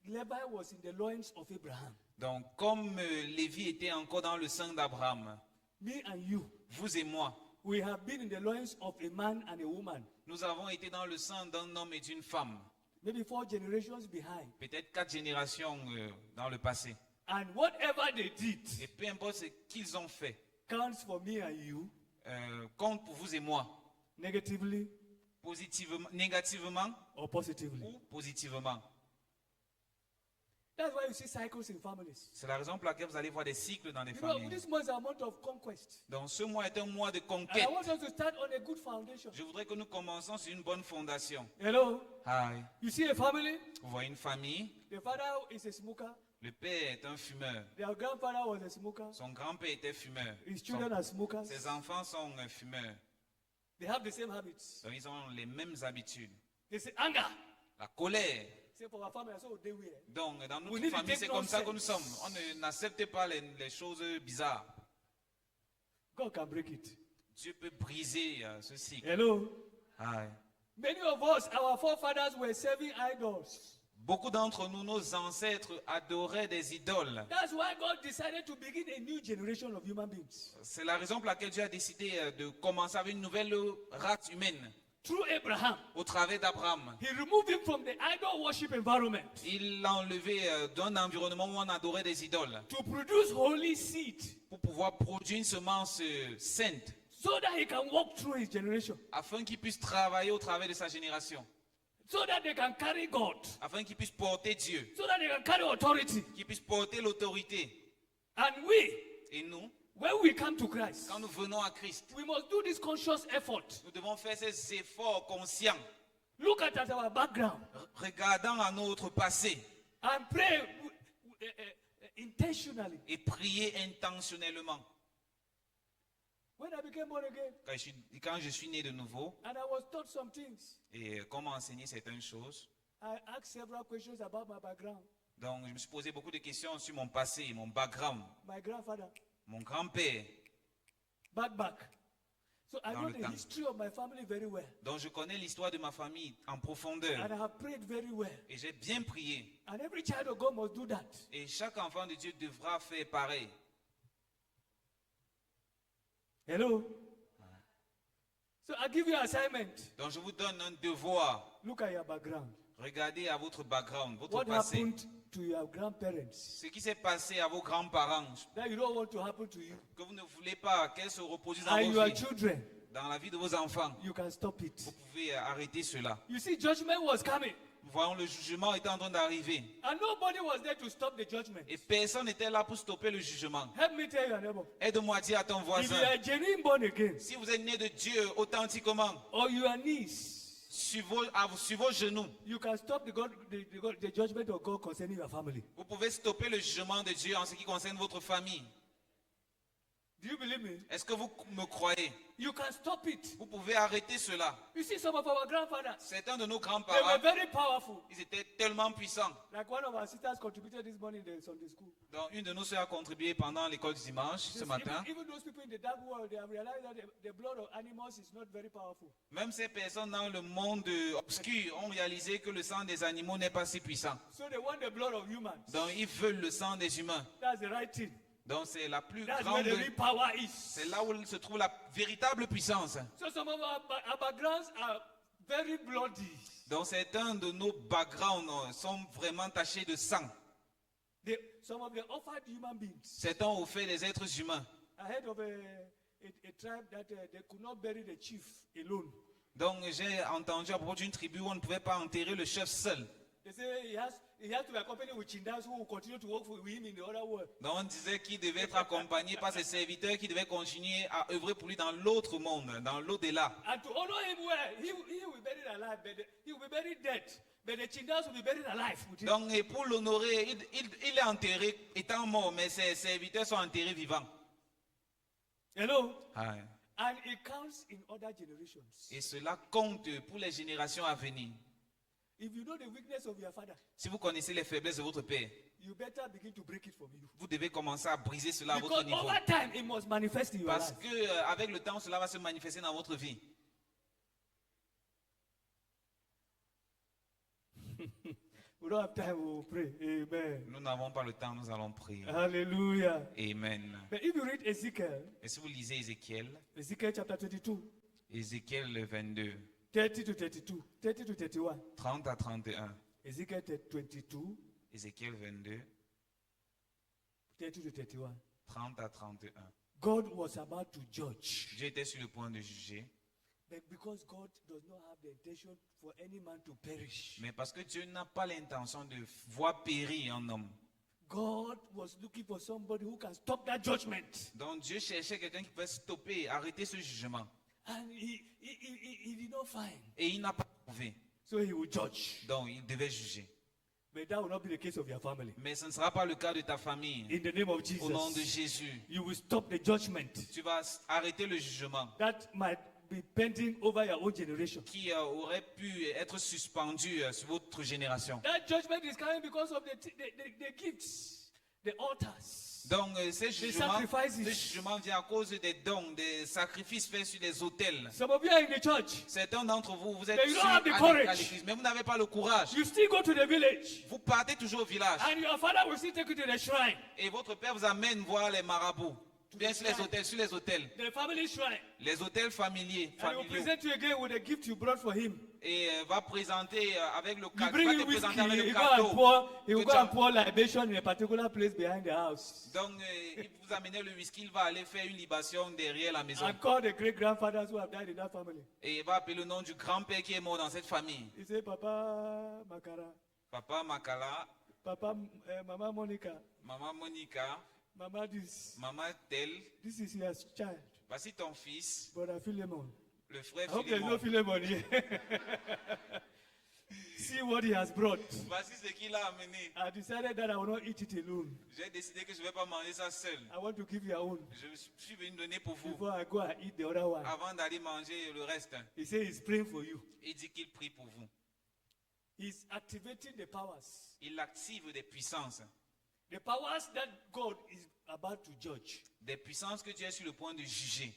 Levi was in the loins of Abraham, donc comme Lévi était encore dans le sein d'Abraham, me and you, vous et moi, we have been in the loins of a man and a woman, nous avons été dans le sein d'un homme et d'une femme, maybe 4 generations behind. peut-être 4 générations dans le passé. And whatever they did Et peu importe ce qu'ils ont fait, counts for me and you compte pour vous et moi, negatively positivement, négativement or positively. ou positivement. That's why you see cycles in families. C'est la raison pour laquelle vous allez voir des cycles dans les You know, familles. this month is a month of conquest. Donc ce mois est un mois de And conquête. I want us to start on a good foundation. Je voudrais que nous commencions sur une bonne fondation. Hello? Hi. You see a family? Vous voyez une famille, The father is a smoker. le père est un fumeur, Their grandfather was a smoker. son grand-père était fumeur, His children are smokers. ses enfants sont fumeurs. They have the same habits. Donc ils ont les mêmes habitudes. They say anger. La colère. Say for our family, so they will. Donc dans We notre need to famille, take c'est comme ça que nous nonsense. sommes. On n'accepte pas les choses bizarres. God can break it. Dieu peut briser ce cycle. Hello? Hi. Many of us, our forefathers were serving idols. Beaucoup d'entre nous, nos ancêtres adoraient des idoles. That's why God decided to begin a new generation of human beings. C'est la raison pour laquelle Dieu a décidé de commencer avec une nouvelle race humaine Through Abraham, au travers d'Abraham. he removed him from the idol worship environment Il l'a enlevé d'un environnement où on adorait des idoles to produce holy seed pour pouvoir produire une semence sainte so that he can walk through his generation, afin qu'il puisse travailler au travers de sa génération, so that they can carry God, afin qu'il puisse porter Dieu, so that they can carry authority. qu'il puisse porter l'autorité. And we, Et nous, when we come to Christ, quand nous venons à Christ, we must do this conscious effort. nous devons faire ces efforts conscients, Look at our background regardant à notre passé and pray intentionally. et prier intentionnellement. When I became born again Quand je suis né de nouveau, and I was taught some things, et comment enseigner certaines choses, I asked several questions about my background. donc je me suis posé beaucoup de questions sur mon passé, mon background, My grandfather, mon grand-père. back. So I Dans know le the temps. history of my family very well. Donc je connais l'histoire de ma famille en profondeur And I have prayed very well. et j'ai bien prié. And every child of God must do that. Et chaque enfant de Dieu devra faire pareil. Hello? So I give you an assignment. Donc je vous donne un devoir. Look at your background. Regardez à votre background, votre What passé. happened to your grandparents Ce qui s'est passé à vos grands-parents, that you don't want to happen to you que vous ne voulez pas qu'elles se reproduisent dans and vos your vies, children? dans la vie de vos enfants. You can stop it. Vous pouvez arrêter cela. You see, judgment was coming, Nous voyons le jugement est en train d'arriver. and nobody was there to stop the judgment. Et personne n'était là pour stopper le jugement. Help me tell your neighbor. Aide-moi à dire à ton If voisin, you are genuine born again, si vous êtes né de Dieu authentiquement, or your knees, sur vos genoux, you can stop the judgment of God concerning your family. vous pouvez stopper le jugement de Dieu en ce qui concerne votre famille. Do you believe me? Est-ce que vous me croyez? You can stop it. Vous pouvez arrêter cela. You see, some of our grandfathers, Certains de nos they were grands-parents, very powerful. ils étaient tellement puissants. Like one of our sisters contributed this morning in the Sunday school. Donc, une de nos sœurs a contribué pendant l'école du dimanche, ce matin. Even those people in the dark world, they have realized that the blood of animals is not very powerful. Même ces personnes dans le monde obscur ont réalisé que le sang des animaux n'est pas si puissant. So they want the blood of humans. Donc, ils veulent le sang des humains. That's the right thing. Donc, c'est la plus That's where grande. the real power is. C'est là où se trouve la véritable puissance. So some of our backgrounds are very bloody. Donc, certains de nos backgrounds sont vraiment tachés de sang. Some of the offered human beings. Certains ont fait des êtres humains. I heard of a tribe that they could not bury the chief alone. Donc, j'ai entendu à propos d'une tribu où on ne pouvait pas enterrer le chef seul. The They say he has to be accompanied with chindas who will continue to work for him in the other world. Donc on disait qu'il devait être accompagné par ses serviteurs qui devaient continuer à œuvrer pour lui dans l'autre monde, dans l'au-delà. And to honor him well, he will be buried alive, but he will be buried dead. But the chindas will be buried alive with him. Donc et pour l'honorer, il est enterré étant mort, mais ses serviteurs sont enterrés vivants. Hello? Ah, And it counts in other generations. et cela compte pour les générations à venir. If you know the weakness of your father, Si vous connaissez les faiblesses de votre père, you better begin to break it from you. vous devez commencer à briser cela à votre Because niveau. over time, it must manifest in your Parce life. que avec le temps, cela va se manifester dans votre vie. We don't have time, we will pray. Amen. Nous n'avons pas le temps, nous allons prier. Hallelujah. Amen. But if you read Ezekiel, Et si vous lisez Ézéchiel, Ezekiel chapter 22, Ézéchiel 22, 30 to 32, 30 to 31. 30 à 31, Ezekiel 22, Ézéchiel 22, 30 to 31. 30 à 31. God was about to judge. Dieu était sur le point de juger, But because God does not have the intention for any man to perish, mais parce que Dieu n'a pas l'intention de voir périr un homme. God was looking for somebody who can stop that judgment. Donc Dieu cherchait quelqu'un qui pouvait stopper, arrêter ce jugement. And he did not find. Et il n'a pas trouvé. So he will judge. Donc il devait juger. But that will not be the case of your family. Mais ce ne sera pas le cas de ta famille. In the name of Au nom de Jesus, Jésus, you will stop the judgment tu vas arrêter le jugement that might be pending over your own generation. qui aurait pu être suspendu sur votre génération. That judgment is coming because of the gifts, the altars. Donc ce sacrifices. jugement vient à cause des dons, des sacrifices faits sur les autels. Some of you are in the church. Certains d'entre vous, vous êtes But you don't sur- have the à courage. l'église, mais vous n'avez pas le courage. You still go to the village, Vous partez toujours au village and your father will still take you to the shrine, et votre père vous amène voir les marabouts. Bien sur les hôtels, the family shrine, les hôtels familiers, and he will familiaux. present you again with the gift you brought for him. Et va présenter avec le You cadeau, bring va him te whiskey, présenter avec he le go and cadeau. pour, he will que go tu as- and pour libation in a particular place behind the house. Donc, il vous amenez le whisky, il va aller faire une libation derrière la maison. And call the great grandfathers who have died in that family. Et il va appeler le nom du grand-père qui est mort dans cette famille. He say, Papa Makara, Papa Makala, Papa, Mama Monica, maman Monica, Mama this. maman Tel, This is your child, voici ton fils, Brother Philemon. le frère I hope there's no Philémon. Philemon here. See what he has brought. Voici ce qu'il a amené. I decided that I will not eat it alone. J'ai décidé que je ne vais pas manger ça seul. I want to give you your own Je suis venu donner pour vous before I go and eat the other one. avant d'aller manger le reste. He said he's praying for you. Il dit qu'il prie pour vous. He's activating the powers. Il active des puissances. The powers that God is about to judge. Des puissances que Dieu est sur le point de juger.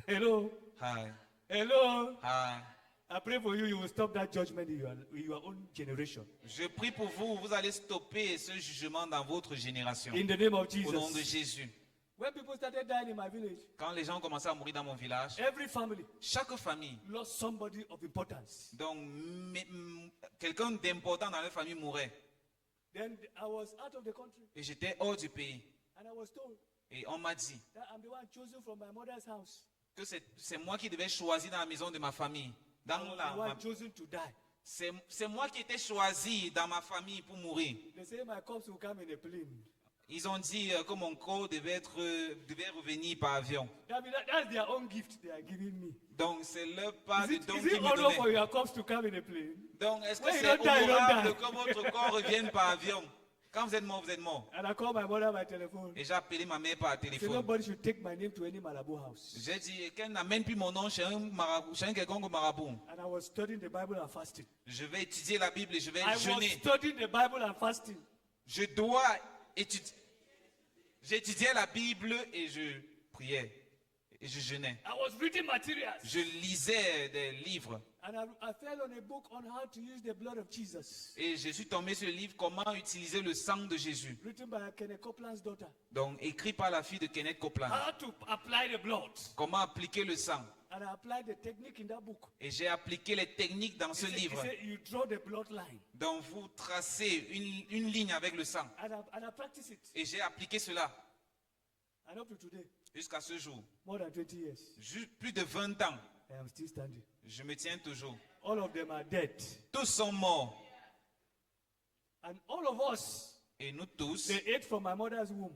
Hello? Hi. Hello? Hi. I pray for you, you will stop that judgment in your own generation. Je prie pour vous, vous allez stopper ce jugement dans votre génération. In the name of Au nom de Jesus. Jésus. When people started dying in my village, Quand les gens commençaient à mourir dans mon village, every family chaque famille, lost somebody of importance. donc quelqu'un d'important dans leur famille mourait. Then I was out of the country Et j'étais hors du pays. and I was told Et on m'a dit that I'm the one chosen from my mother's house. que c'est moi qui devais choisir dans la maison de ma famille. I was the one chosen to die. C'est moi qui étais choisi dans ma famille pour mourir. They say my corpse will come in a plane. Ils ont dit que mon corps devait revenir par avion. That's their own gift they are giving me. Donc c'est leur part Is de it, don is qu'ils it me honor for donnaient. your corpse to come in a plane? Donc est-ce que When you c'est don't die, you don't honorable die. que votre corps revienne par avion? Quand vous êtes mort, vous êtes mort. And I call my mother by telephone. Et j'ai appelé ma mère par I said, téléphone. nobody should take my name to any Malabo house. J'ai dit qu'elle n'amène plus mon nom chez un marabout, chez un quelconque marabout. And I was studying the Bible and fasting. Je vais étudier la Bible et je vais I was jeûner. studying the Bible and fasting. Je dois étudier. J'étudiais la Bible et je priais. Et je jeûnais. I was reading materials. Je lisais des livres. And I fell on a book on how to use the blood of Jesus. Et je suis tombé sur le livre Comment utiliser le sang de Jésus. Written by Kenneth Copeland's daughter. Donc écrit par la fille de Kenneth Copeland. How to apply the blood. Comment appliquer le sang. And I applied the technique in that book. Et j'ai appliqué les techniques dans ce He livre. said, you draw the bloodline. Donc vous tracez une ligne avec le sang. And I practice it. Et j'ai appliqué cela And up to today, jusqu'à ce jour. more than 20 years, Plus de 20 ans, I am still standing. je me tiens toujours. All of them are dead. Tous sont morts. And all of us, Et nous tous, they ate from my mother's womb.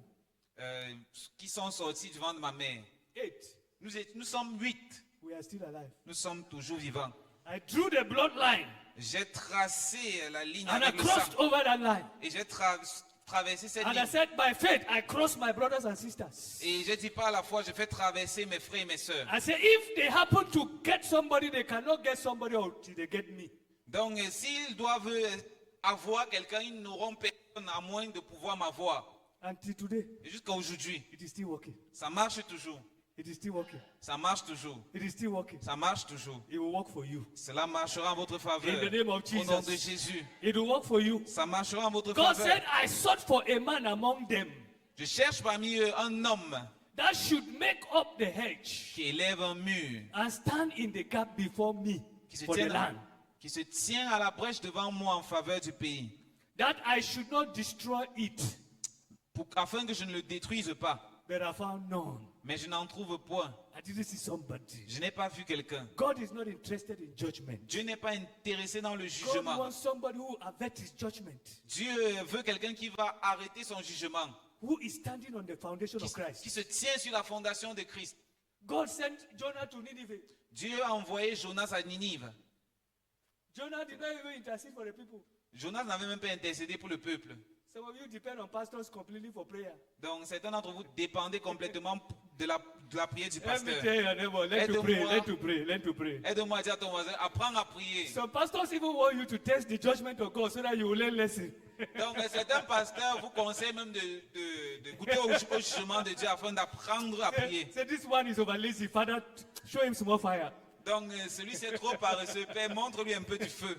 qui sont sortis du ventre de ma mère, 8. nous sommes 8. We are still alive. Nous sommes toujours vivants. I drew the bloodline J'ai tracé la ligne and I avec le crossed sang. over that line. Et j'ai traversé cette And I ligne. said, by faith, I crossed my brothers and sisters. Et j'ai dit par la foi, je fais traverser mes frères et mes sœurs. I said, if they happen to get somebody, they cannot get somebody until they get me. Donc, s'ils doivent avoir quelqu'un, ils n'auront personne à moins de pouvoir m'avoir. Until today, Et jusqu'à aujourd'hui, it is still working. ça marche toujours. It is still working. Ça marche toujours. It is still working. Ça marche toujours. It will work for you. Cela marchera en votre faveur. In the name of Au nom de Jesus. Jésus. It will work for you. Ça marchera en votre God faveur. said, I sought for a man among them Je cherche parmi eux un homme that should make up the hedge qui élève un mur, and stand in the gap before me qui se for the tient, land, qui se tient à la brèche devant moi en faveur du pays, that I should not destroy it, afin que je ne le détruise pas. but I found none. Mais je n'en trouve point. I didn't see somebody. Je n'ai pas vu quelqu'un. God is not interested in judgment. Dieu n'est pas intéressé dans le God jugement. wants somebody who averts his judgment, Dieu veut quelqu'un qui va arrêter son jugement, who is standing on the foundation of qui Christ. se tient sur la fondation de Christ. God sent Jonah to Nineveh. Dieu a envoyé Jonas à Ninive. Jonah did not even intercede for the people. Jonas n'avait même pas intercédé pour le peuple. Some of you depend on pastors completely for prayer. Donc certains d'entre vous dépendez complètement de la prière du Let me pasteur. tell your neighbor, learn to pray, Aide-moi. learn to pray, learn to pray. Aide-moi à dire à ton voisin, apprends à prier. Some pastors even want you to test the judgment of God so that you will learn lesson. Donc certains pasteurs vous conseillent même de goûter au jugement de Dieu afin d'apprendre à prier. Say this one is over lazy. Father, show him small fire. Donc celui-ci est trop paresseux, Père, montre-lui un peu du feu.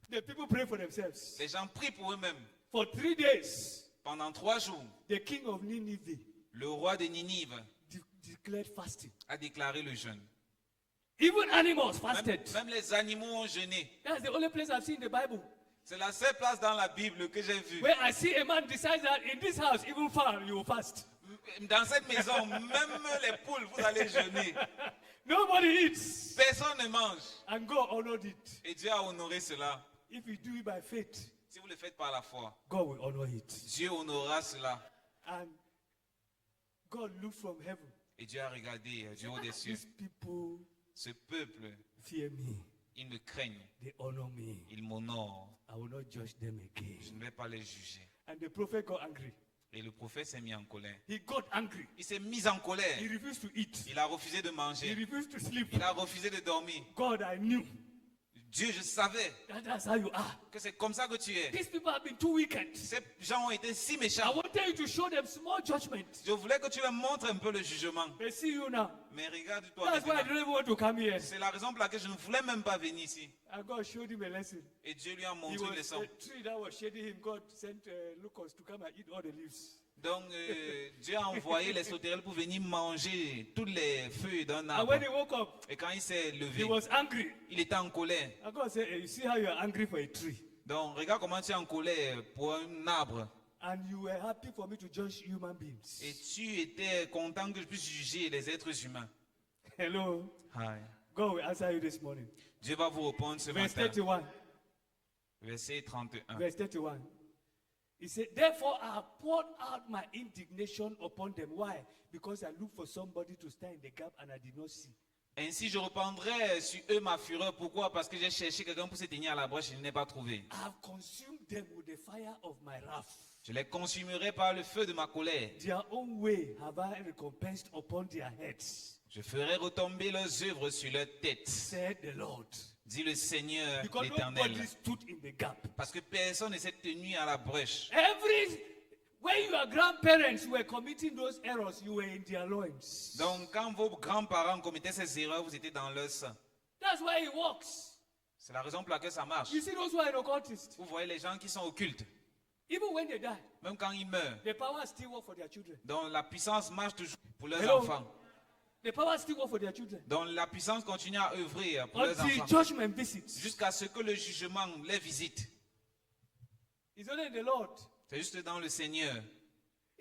The people pray for themselves. Les gens prient pour eux-mêmes. For 3 days, Pendant 3 jours, the king of Nineveh le roi de Ninive declared fasting. a déclaré le jeûne. Even animals fasted. Même les animaux ont jeûné. That's the only place I've seen in the Bible C'est la seule place dans la Bible que j'ai vue. where I see a man decides that in this house, even far, you will fast. Dans cette maison, même les poules, vous allez jeûner. Nobody eats. Personne ne mange. And God honored it. Et Dieu a honoré cela. If you do it by faith, Si vous le faites par la foi, God will honor it. Dieu honorera cela. And God looked from heaven. Et Dieu a regardé du haut des cieux. These people Ce peuple, fear me. ils me craignent. They honor me. Ils m'honorent. I will not judge them Je again. ne vais pas les juger. And the prophet got angry. Et le prophète s'est mis en colère. He got angry. Il s'est mis en colère. He refused to eat. Il a refusé de He manger. refused to sleep. Il a refusé de dormir. God, I knew Dieu, je savais that's how you are. que c'est comme ça que tu es. These people have been too wicked. Ces gens ont été si I méchants. wanted you to show them small judgment. Je voulais que tu leur montres un peu le jugement. They see you now. Mais regarde-toi That's why I maintenant. don't even want to come here. C'est la raison pour laquelle je ne voulais même pas venir ici. And God showed him a lesson. Et Dieu lui a He montré une was leçon. a tree that was shading him. God sent locusts to come and eat all the leaves. Donc Dieu a envoyé les sauterelles pour venir manger tous les feuilles d'un And arbre. when he woke up, Et quand il s'est he levé, was angry. il était en colère. And God said, "Hey, you see how you are angry for a tree, Donc regarde comment tu es en colère pour un arbre. and you were happy for me to judge human beings." Et tu étais content que je puisse juger les êtres humains. Hello. Hi. God will answer you this morning. Dieu va vous répondre ce Verse matin. 31. Verset 31. Verse 31. He said, "Therefore I have poured out my indignation upon them." Why? Because I looked for somebody to stand in the gap and I did not see. Ainsi je reprendrai sur eux ma fureur. Pourquoi? Parce que j'ai cherché quelqu'un pour se tenir à la brèche et je n'ai pas trouvé. I have consumed them with the fire of my wrath. Je les consumerai par le feu de ma colère. Their own way have I recompensed upon their heads, Je ferai retomber leurs œuvres sur leur tête, said the Lord. dit le Seigneur Because l'Éternel. nobody stood in the gap. Parce que personne ne s'est tenu à la brèche. When your grandparents were committing those errors, you were in their loins. Donc quand vos grands-parents commettaient ces erreurs, vous étiez dans leur sang. That's why it works. C'est la raison pour laquelle ça marche. You see those who are in occultists, Vous voyez les gens qui sont occultes, even when they die, même quand ils meurent. the power still work for their children. Donc la puissance marche toujours pour leurs Hello? enfants. The power still work for their children. Donc la puissance continue à œuvrer pour leurs Until enfants. judgment visits. Jusqu'à ce que le jugement les visite. It's only in the Lord. C'est juste dans le Seigneur.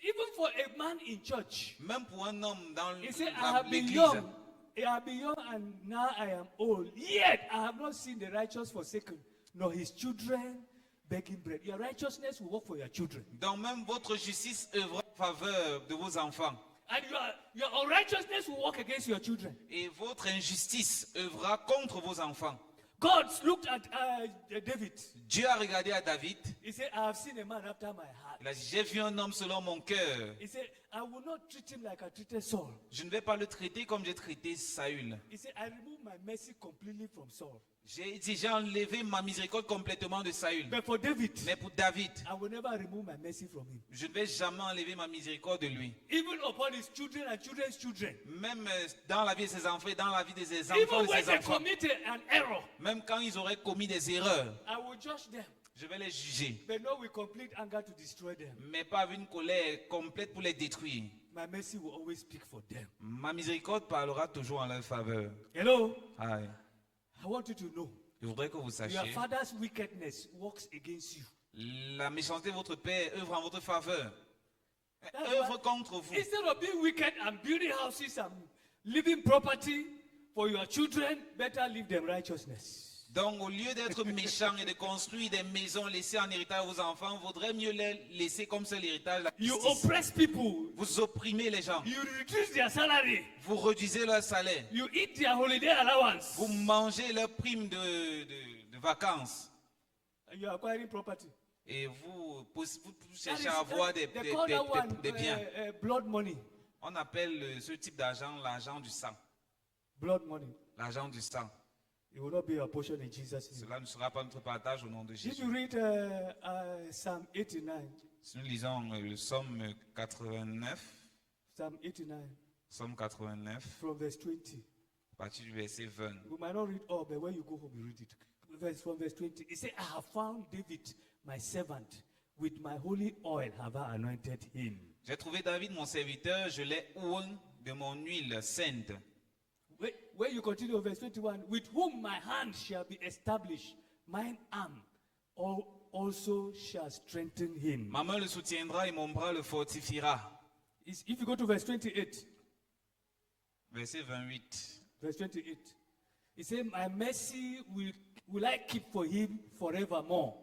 Even for a man in church, Même pour un homme dans he said, I have been l'église. young. I have been young and now I am old. Yet I have not seen the righteous forsaken, nor his children begging bread. Your righteousness will work for your children. Donc même votre justice œuvre en faveur de vos enfants. And your unrighteousness will work against your children. Et votre injustice œuvrera contre vos enfants. God looked at David. Dieu a regardé à David. He said, I have seen a man after my heart. Il a dit, j'ai vu un homme selon mon cœur. He said, I will not treat him like I treated Saul. Je ne vais pas le traiter comme j'ai traité Saül. He said, I remove my mercy completely from Saul. J'ai dit, j'ai enlevé ma miséricorde complètement de Saül. But for David, Mais pour David, I will never remove my mercy from him. je ne vais jamais enlever ma miséricorde de lui. Even upon his children and children's children. Même dans la vie de ses enfants et dans la vie de ses enfants Even de when ses they enfants. committed an error, Même quand ils auraient commis des erreurs, I will judge them. je vais les juger. But not with complete anger to destroy them. Mais pas avec une colère complète pour les détruire. My mercy will always speak for them. Ma miséricorde parlera toujours en leur faveur. Hello? Aïe. I want you to know. Je voudrais que vous Your sachiez, father's wickedness works against you. la méchanceté de votre père œuvre en votre faveur. That's Œuvre why- contre vous. Instead of being wicked and building houses and living property for your children, better leave them righteousness. Donc, au lieu d'être méchant et de construire des maisons laissées en héritage à vos enfants, il vaudrait mieux les laisser comme seul héritage la You justice. oppress people. Vous opprimez les gens. You reduce their salary. Vous réduisez leur salaire. You eat their holiday allowance. Vous mangez leur prime de vacances. And you are acquiring property. Et vous That cherchez is- à avoir des they call that one des biens. blood money. On appelle ce type d'argent l'argent du sang. Blood money. L'argent du sang. It will not be your portion in Jesus' name. Cela ne sera pas notre partage au nom de If Jésus. you read Psalm 89, Si nous lisons le psaume 89, Psalm 89, psaume 89, from verse 20. à partir du verset 20. We might not read all, but when you go home, you read it. From verse 20, it says, I have found David, my servant. With my holy oil have I anointed him. J'ai trouvé David, mon serviteur, je l'ai oint de mon huile sainte. When you continue verse 21, with whom my hand shall be established, mine arm also shall strengthen him. Ma main le soutiendra et mon bras le fortifiera. If you go to verse 28, Verset 28. verse 28, it says, my mercy will I keep for him forevermore.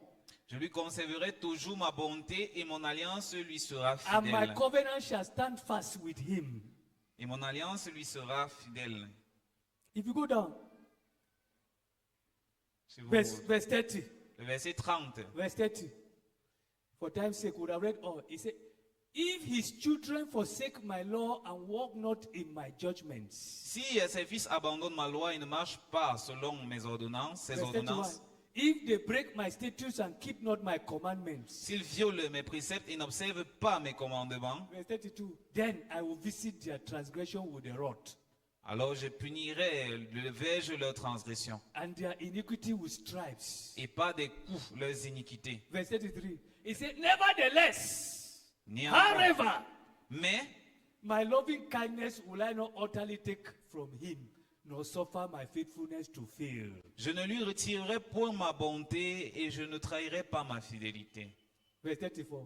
Je lui conserverai toujours ma bonté et mon alliance lui sera And my fidèle. covenant shall stand fast with him. Et mon alliance lui sera fidèle. If you go down, Si vous- verse 30, Le verset 30. verse 30. For time's sake, we would have read all. He said, if his children forsake my law and walk not in my judgments. Si ses fils abandonnent ma loi et ne marchent pas selon mes ordonnances, ces Verse 31. ordonnances, If they break my statutes and keep not my commandments. s'ils violent mes préceptes et n'observent pas mes commandements, Verse 32. Then I will visit their transgression with a rod, alors je punirai le verge leur transgression and their iniquity with stripes. et pas des coups leurs iniquités. Verse 33. He said, nevertheless, Néanmoins, however, mais my loving kindness will I not utterly take from him, nor suffer my faithfulness to fail. je ne lui retirerai point ma bonté et je ne trahirai pas ma fidélité. Verse 34.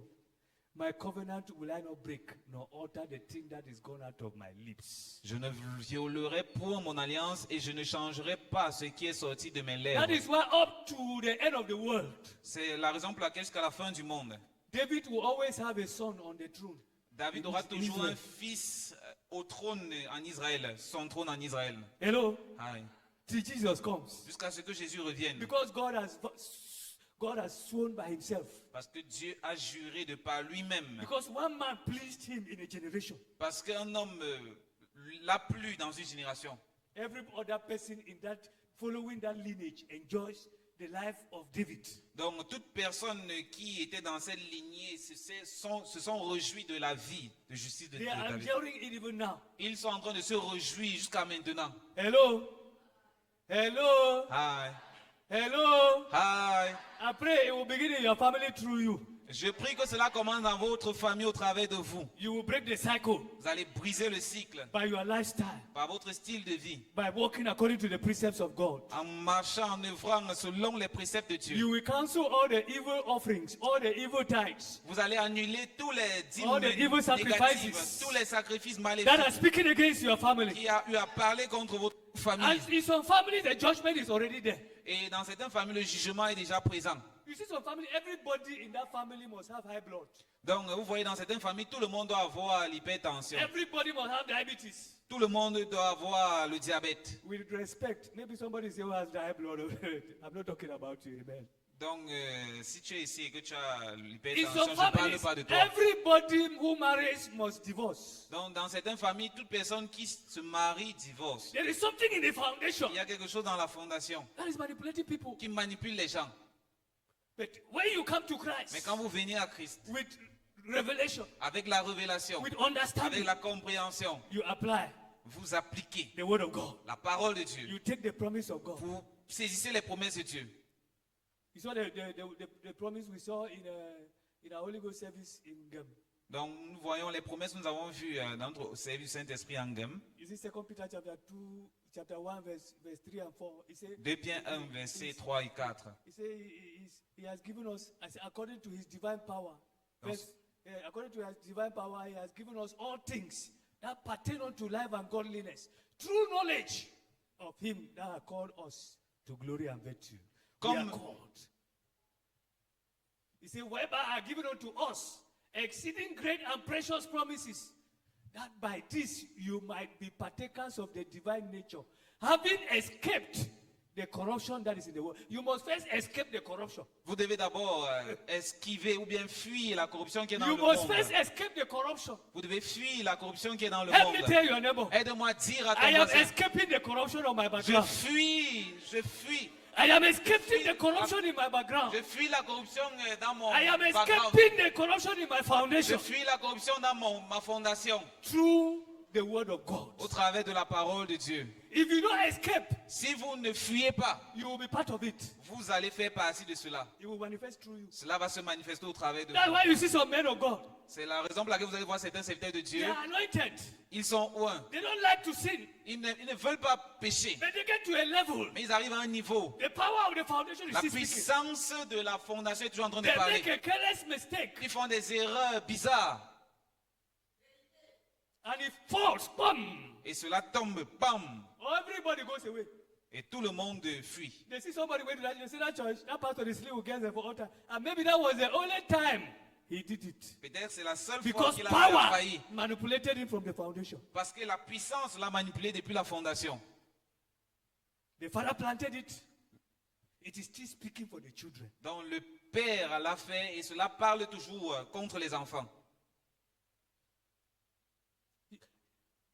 My covenant will I not break, nor alter the thing that is gone out of my lips. Je ne violerai point mon alliance et je ne changerai pas ce qui est sorti de mes lèvres. That is why up to the end of the world, C'est la raison pour laquelle jusqu'à la fin du monde, David will always have a son on the throne. David In aura Is- toujours Israel. un fils au trône en Israël, son trône en Israël. Hello? Aïe. Till Jesus comes. Jusqu'à ce que Jésus revienne. Because God has sworn by himself. Parce que Dieu a juré de par lui-même. Because one man pleased him in a generation. Parce qu'un homme l'a plu dans une génération. Every other person in that following that lineage enjoys the life of David. Donc toute personne qui était dans cette lignée se sont réjouis de la vie de justice de They are David. enjoying it even now. Ils sont en train de se réjouir jusqu'à maintenant. Hello? Hello? Aïe. Hello? Aïe. I pray it will begin in your family through you. Je prie que cela commence dans votre famille au travers de vous. You will break the cycle Vous allez briser le cycle by your lifestyle, par votre style de vie, by walking according to the precepts of God. en marchant, en œuvrant selon les préceptes de Dieu. You will cancel all the evil offerings, all the evil tithes Vous allez annuler tous les dîmes All the evil négatifs, sacrifices tous les sacrifices that maléfiques are speaking against your family. qui a eu à parler contre votre famille. And in some families, the judgment is already there. Et dans certaines familles, le jugement est déjà présent. You see some family, everybody in that family must have high blood. Donc, vous voyez, dans certaines familles, tout le monde doit avoir l'hypertension. Everybody must have diabetes. Tout le monde doit avoir le diabète. With respect, maybe somebody say who has the high blood. I'm not talking about you, amen. Donc, si tu es ici et que tu as In l'hypertension, some je ne parle families, pas de toi. everybody who marries must divorce. Donc, dans certaines familles, toute personne qui se marie divorce. There is something in the foundation Il y a quelque chose dans la fondation that is manipulating people. qui manipule les gens. But when you come to Mais Christ quand vous venez à Christ, with revelation, avec la révélation, with avec understanding, la compréhension, you apply vous appliquez the word of God. la parole de Dieu. You take the promise of God. Vous saisissez les promesses de Dieu. You saw the promise we saw in our Holy Ghost service in Gem. Donc, nous voyons les promesses que nous avons vues dans notre service Saint-Esprit en Gem. You see 2 Peter chapter 1, verse 3 and 4. He said, 2 Pierre 1, versets 3 et 4. He said he has given us, according to his divine power, according to his divine power, he has given us all things that pertain unto life and godliness, true knowledge of him that has called us to glory and virtue. We are Comme- called. He said, whereby are given unto us exceeding great and precious promises, that by this you might be partakers of the divine nature, having escaped the corruption that is in the world. You must first escape the corruption. Vous devez d'abord esquiver ou bien fuir la corruption qui est dans You le must monde. first escape the corruption. Vous devez fuir la corruption qui est dans le Help me monde. tell your neighbor, Aide-moi à dire à I ton am voisin, escaping the corruption of my je background. fuis. I am escaping the corruption in my background. Je fuis la corruption dans mon I am background. escaping the corruption in my Je foundation fuis la corruption dans ma fondation through the word of God. au travers de la parole de Dieu. If you don't escape, Si vous ne fuyez pas, you will be part of it. vous allez faire partie de cela. It will manifest through you. Cela va se manifester au travers de That's vous. why you see some men of God. C'est la raison pour laquelle vous allez voir certains serviteurs de They Dieu. are anointed. Ils sont loin. They don't like to sin. Ils ne veulent pas pécher. But they get to a level. Mais ils arrivent à un niveau. The power of the foundation is La still speaking. puissance de la fondation est toujours en train de They make parler. a careless mistake. Ils font des erreurs bizarres. And it falls. Boom. Et cela tombe, bam. Everybody goes away. Et tout le monde fuit. They see somebody going to that, they see that church, that pastor is sleep against the altar. And maybe that was the only time he did it. Peut-être c'est la seule fois Because qu'il a power failli. manipulated him from the foundation. Parce que la puissance l'a manipulé depuis la fondation. The father planted it. It is still speaking for the children. Donc le Père l'a fait et cela parle toujours contre les enfants.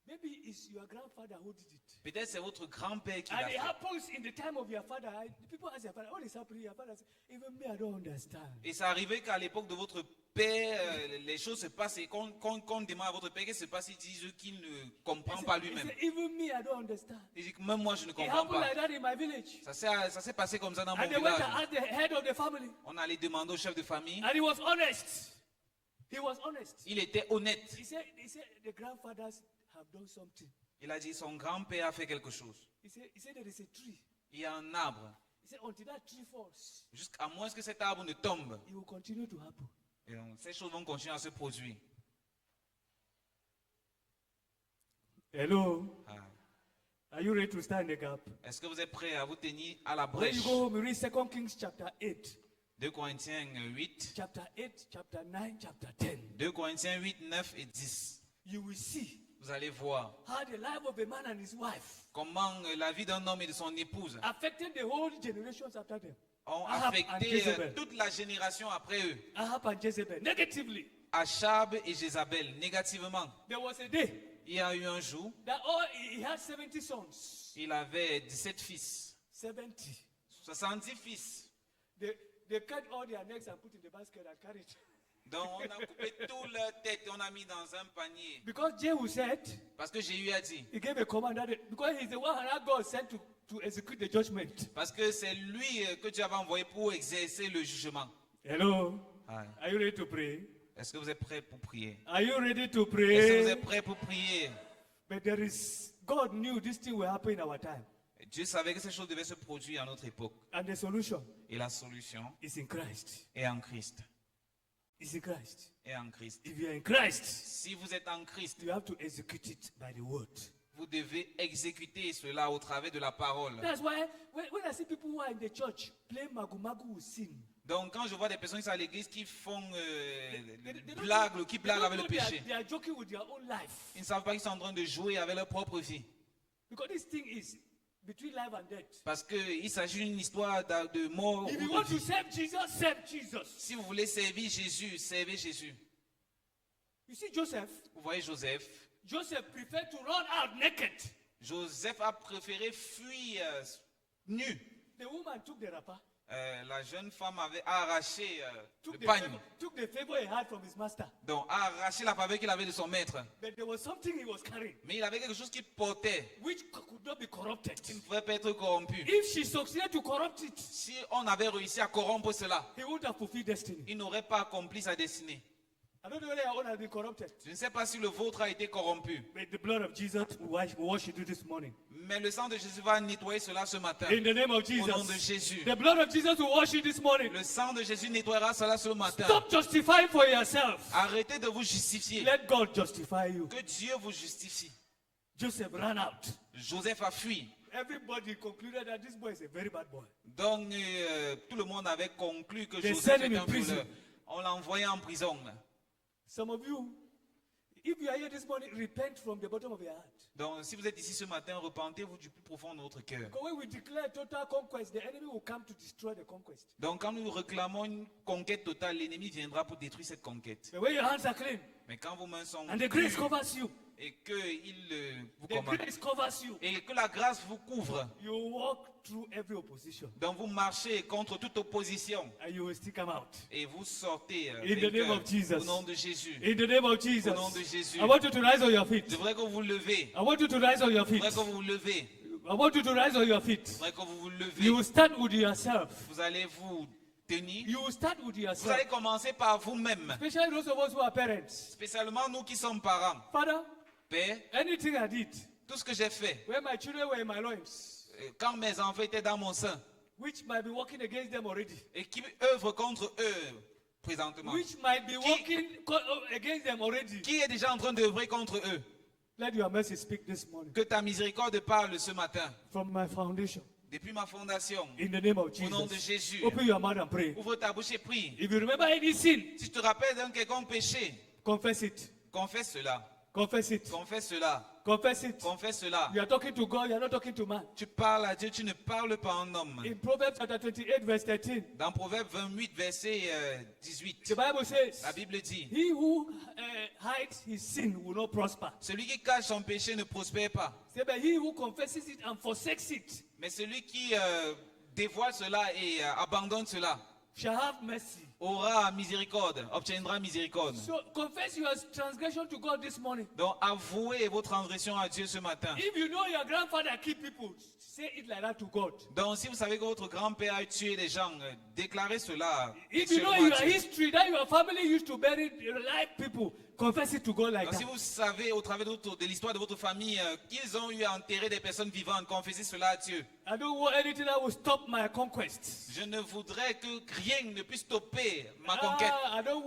Maybe it's your grandfather who did it. Peut-être c'est votre grand-père qui And l'a it fait. happens in the time of your father. People ask your father, what is happening? Your father says, even me, I don't understand. Et c'est arrivé qu'à l'époque de votre père, les choses se passent et quand on demande à votre père qu'est-ce qui se passe, il dit qu'il ne comprend pas He lui-même. said, even me, I don't understand. Il dit que même moi je ne It comprends happened pas. like that in my village. Ça s'est passé comme ça dans mon And they went village. to ask the head of the family. On allait demander au chef de famille. And he was honest. He was honest. Il était honnête. He said the grandfathers have done something. Il a dit son grand-père a fait quelque chose. He said there is a tree. Il y a un arbre. He said until that tree falls, Jusqu'à moins que cet arbre ne tombe. it will continue to happen. Et donc, ces choses vont continuer à se produire. Hello. Ah. Are you ready to stand in the gap? Est-ce que vous êtes prêts à vous tenir à la When brèche? you go home, you read 2 Kings chapter 8, 2 Corinthiens 8, chapter 8, chapter 9, chapter 10. 2 Corinthiens 8, 9 et 10. You will see Vous allez voir how the life of a man and his wife comment la vie d'un homme et de son épouse affected the whole generations after them. ont Ahab and affecté Jezebel. toute la génération après eux. Ahab and Jezebel. Negatively, Achab et Jézabel, négativement. there was a day Il y a eu un jour, that he had 70 sons. il avait 17 fils, 70. 70 fils. They cut all their necks and put in the basket and carried it. Donc on a coupé toute leur tête et on a mis dans un panier. Because Jehu said, Parce que Jéhu a dit, he gave a command that because he's the one that God sent to execute the judgment. parce que c'est lui que Dieu avait envoyé pour exercer le jugement. Hello. Ah. Are you ready to pray? Est-ce que vous êtes prêts pour prier? Are you ready to Est-ce que vous pray? êtes prêts pour prier? But God knew this thing will happen in our time. Dieu savait que ces choses devaient se produire à notre époque. And the solution Et la solution is in Christ. est en Christ. Is in Christ. Est en Christ. If you are in Christ, Si vous êtes en Christ, you have to execute it by the word. vous devez exécuter cela au travers de la parole. That's why when I see people who are in the church playing magu magu with sin, Donc quand je vois des personnes qui sont à l'église qui font They don't blagues, know- qui they blaguent don't avec le know they are- péché. They are joking with their own life. Ils ne savent pas qu'ils sont en train de jouer avec leur propre vie. Because this thing is between life and death. Parce qu'il s'agit d'une histoire de mort If ou you de want to vie. serve Jesus, serve Jesus. Si vous voulez servir Jésus, servez Jésus. You see, Joseph Vous voyez Joseph. Joseph preferred to run out naked. Joseph a préféré fuir nu. The woman took the wrapper, La jeune femme avait arraché took le the, pagne. favor, took the favor he had from his master. Donc a arraché la faveur qu'il avait de son maître. But there was something he was carrying Mais il avait quelque chose qu'il portait. which could not be corrupted. Qui ne pouvait pas être corrompu. If she succeeded to corrupt it, Si on avait réussi à corrompre cela, he would have fulfilled destiny. il n'aurait pas accompli sa destinée. I don't know whether your own has been corrupted, Je ne sais pas si le vôtre a été corrompu. but the blood of Jesus will wash you this morning. Mais le sang de Jésus va nettoyer cela ce matin. In the name of Au nom de Jesus. Jésus. The blood of Jesus will wash you this morning. Le sang de Jésus nettoiera cela ce matin. Stop justifying for yourself. Arrêtez de vous justifier. Let God justify you. Que Dieu vous justifie. Joseph ran out. Joseph a fui. Everybody concluded that this boy is a very bad boy. Donc tout le monde avait conclu que They Joseph sent him était in un prison. voleur. On l'a envoyé en prison. Some of you, if you are here this morning, repent from the bottom of your heart. Donc si vous êtes ici ce matin, repentez-vous du plus profond de votre cœur. Because when we declare total conquest, the enemy will come to destroy the conquest. Donc quand nous réclamons une conquête totale, l'ennemi viendra pour détruire cette conquête. But when your hands are clean Mais quand vos mains sont and the grace pures covers you, et que vous the commande grace covers you, et que la grâce vous couvre, you walk through every opposition donc vous marchez contre toute opposition and you will still come out. et vous sortez In the name vainqueur of Jesus. au nom de Jésus. In the name of Jesus, Au nom de Jésus. I want you to rise on your feet. Je voudrais que vous vous levez. I want you to rise on your Je feet. voudrais que vous vous levez. I want you to rise on your feet. Je voudrais que vous vous You levez. will start with yourself. Vous allez vous tenir. You will start with Vous yourself. allez commencer par vous-même. Especially those of us who are parents. Spécialement nous qui sommes parents. Father, Père, anything I did, tout ce que j'ai fait, where my children were in my loins, quand mes enfants étaient dans mon sein, which might be working against them already, et qui œuvrent contre eux présentement, which might be working against them already, qui est déjà en train d'œuvrer contre eux, let your mercy speak this morning que ta miséricorde parle ce matin, from my foundation. depuis ma fondation, In the name of au nom de Jesus. Jésus. Open your mouth and pray. Ouvre ta bouche et prie. If you remember any sin, Si tu te rappelles d'un quelconque péché, confess it. confesse cela, Confess it. confesse cela, Confess it. confesse cela. You are talking to God, you are not talking to man. Tu parles à Dieu, tu ne parles pas à un homme. In Proverbs chapter 28, verse 13, Dans Proverbe 28, verset 18, the Bible says, la Bible dit, he who hides his sin will not prosper. celui qui cache son péché ne prospère pas, Say, but he who confesses it and forsakes it mais celui qui dévoile cela et abandonne cela shall have mercy. aura miséricorde, obtiendra miséricorde. So confess your transgression to God this morning. Donc avouez vos transgressions à Dieu ce matin. If you know your grandfather killed people, say it like that to God. Donc si vous savez que votre grand-père a tué des gens, déclarez cela. If you know seulement à your Dieu. history that your family used to bury alive people, confess it to God like Donc, si that. vous savez au travers de l'histoire de votre famille qu'ils ont eu à enterrer des personnes vivantes, confessez cela à Dieu. I don't want anything that will stop my conquest. Je ne voudrais que rien ne puisse stopper ma conquête. I don't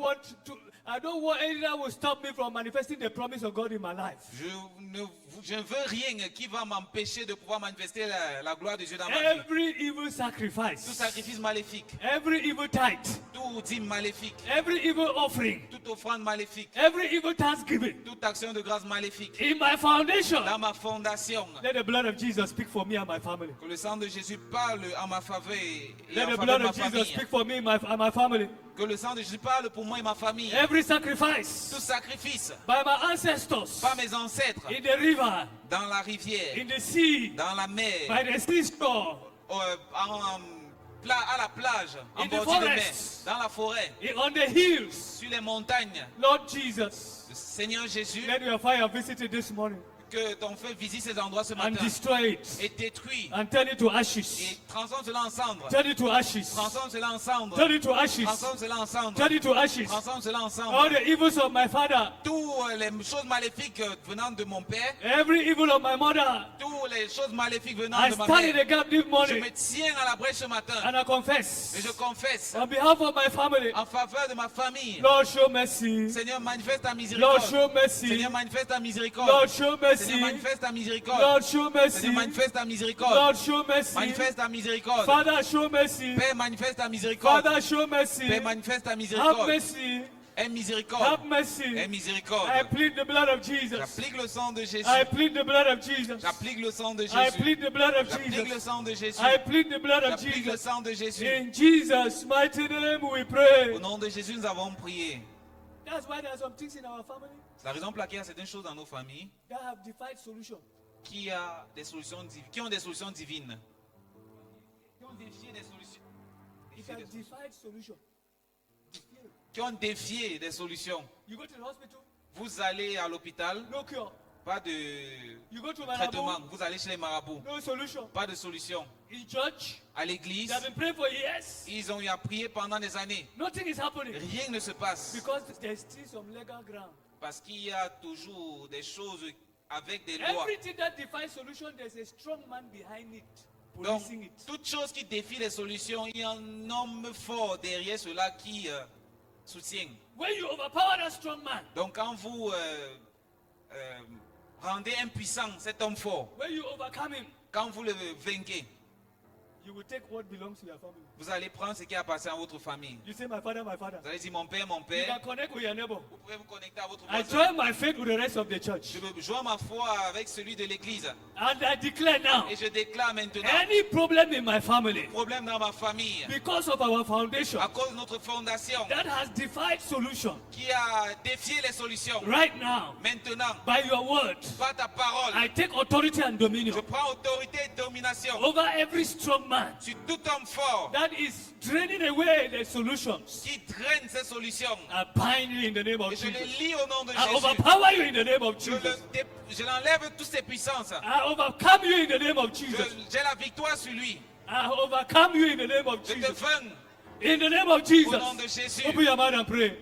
want anything that will stop me from manifesting the promise of God in my life. Je ne veux rien qui va m'empêcher de pouvoir manifester la gloire de Dieu dans ma vie. Every evil Tout sacrifice, sacrifice maléfique, every evil tithe, tout dîme maléfique, every evil offering, toute offrande maléfique, every evil thanksgiving toute action de grâce maléfique, in my foundation. dans ma fondation, Let the blood of Jesus speak for me and my family. que le sang de Jésus parle en ma faveur et Let en the faveur blood de ma of Jesus famille. speak for me and my family. Que le sang de Jésus parle pour moi et ma famille. Every sacrifice Tout sacrifice by my ancestors par mes ancêtres in the river, dans la rivière, in the sea, dans la mer, by the seashore, à la plage, en In the bordure de mer, forest. dans la forêt, on the hills. sur les montagnes. Lord Jesus, Seigneur Jésus, let your fire visit it this morning que ton feu visite ces endroits ce and matin destroy it et détruit and turn it to et ashes. transforme cela en cendre. Turn it to ashes. Transforme cela en cendre. Turn it to ashes. Transforme cela en cendre. Turn it to ashes. Transforme cela en All cendre. the evils of my father, Toutes les choses maléfiques venant de mon père, every evil of my mother, toutes les choses maléfiques venant I de ma stand in mère, the gap this je morning me tiens à la brèche ce matin and I confess et je confesse on behalf of my family. en faveur de ma famille. Lord, show mercy. Seigneur, manifeste ta Lord, miséricorde. show mercy. Seigneur, manifeste ta miséricorde. Lord, show mercy. mercy. manifeste ta miséricorde. Lord, show mercy. Seigneur, manifeste ta miséricorde. Lord, show mercy. Manifeste ta miséricorde. Father, show mercy. Père, manifeste ta miséricorde. Father, show mercy. Père, manifeste ta Have miséricorde. mercy. Aie Have miséricorde. mercy. Aie miséricorde. I plead the blood of Jesus. J'applique le sang de Jésus. I plead the blood of Jesus. J'applique le sang de I Jésus. plead the blood of J'applique le Jesus. sang de Jésus. I plead the blood of J'applique le Jesus. sang de Jésus. In Jesus' mighty name we pray. Au nom de Jésus, nous avons prié. That's why there are some things in our family C'est la raison pour laquelle il y a certaines choses dans nos familles that have defied solution. qui ont des solutions divines. Qui ont défié des solutions. It has defied solution. Qui ont défié des solutions. You go to the hospital, Vous allez à l'hôpital, no cure. pas de You go to traitement. Marabout, Vous allez chez les marabouts, no solution. pas de solution. In church, À they l'église, have been praying for years. ils ont eu à prier pendant des années. Nothing is happening Rien ne se passe because there's still some legal ground. parce qu'il y a toujours des choses avec des lois. Everything that defies solution, there's a strong man behind it, Donc, policing it. toute chose qui défie les solutions, il y a un homme fort derrière cela qui soutient. When you overpower that strong man, Donc, quand vous rendez impuissant cet homme fort, when you overcome him, quand vous le vainquez, you will take what belongs to your family. vous allez prendre ce qui appartient à votre famille. You say, my father, my father. Vous allez dire, mon père, mon You père. can connect with your neighbor. Vous pouvez vous connecter à votre I voisin. join my faith with the rest of the church. Je veux joindre ma foi avec celui de l'église. And I declare now, Et je déclare maintenant, any problem in my family, problème dans ma famille, because of our foundation à cause de notre fondation, that has defied solution, qui a défié les solutions. right now, Maintenant, by your word, par ta parole, I take authority and je dominion prends autorité et domination over every strong man sur tout homme fort that is draining away the solutions. qui draine ces solutions. I bind you in the name of Et je les Jesus. lis au nom de I Jésus. overpower you in the name of Je Jesus. je l'enlève toutes ses puissances. I overcome you in the name of Jesus. J'ai la victoire sur lui. I overcome you in the name of Je te Jesus. vainc In the name of au Jesus. nom de Jésus. Open your mouth and pray.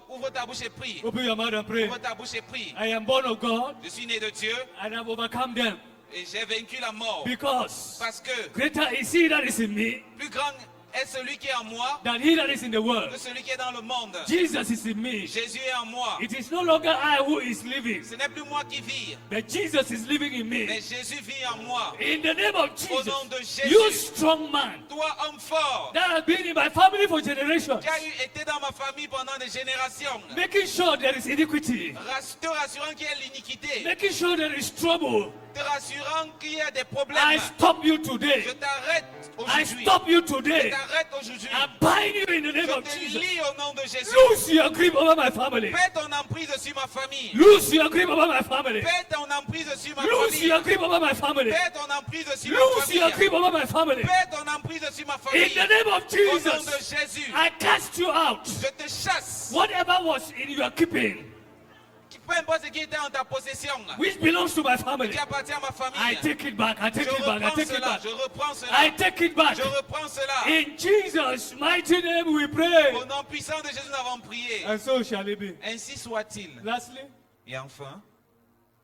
Ouvre ta bouche et prie. Open your mouth and pray. Ouvre ta bouche et prie. I am born of God Je suis né de Dieu and I've overcome them et j'ai vaincu la mort. because Parce que greater is he that is in me plus grand est celui qui est en moi than he that is in the que world. celui qui est dans le monde. Jesus is in me. Jésus est en moi. It is no longer I who is living, Ce n'est plus moi qui vis, but Jesus is living in mais me. Jésus vit en moi. In the name of Au nom de Jesus, Jésus. you strong man Toi, homme fort, that has been in my family for generations, qui a été dans ma famille pendant des générations, making sure there is iniquity, te rassurant qu'il y a l'iniquité, making sure there is trouble. te rassurant qu'il y a des I problèmes. stop you today. Je t'arrête I aujourd'hui. stop you Je today. t'arrête aujourd'hui. I bind you in the name Je of te Jesus. lis au nom de Jésus. Lose your grip over my family. Paie ton emprise sur ma famille. Lose your grip over my family. Paie ton emprise sur ma Lose famille. your grip over my family. Paie ton emprise sur ma Lose your famille. grip over my family. Paie ton emprise sur ma In famille. the name of Au nom de Jesus, Jésus. I cast you out. Je te chasse. Whatever was in your keeping, Peu importe ce qui était en ta possession, which belongs to my family, qui appartient à ma I famille. take it back. I take Je it back. I reprends take it cela. back. Je reprends I cela. take it back. Je reprends cela. In Jesus' mighty name we pray. Au nom puissant de Jésus, nous avons prié. And so shall it be. Ainsi soit-il. Lastly, Et enfin,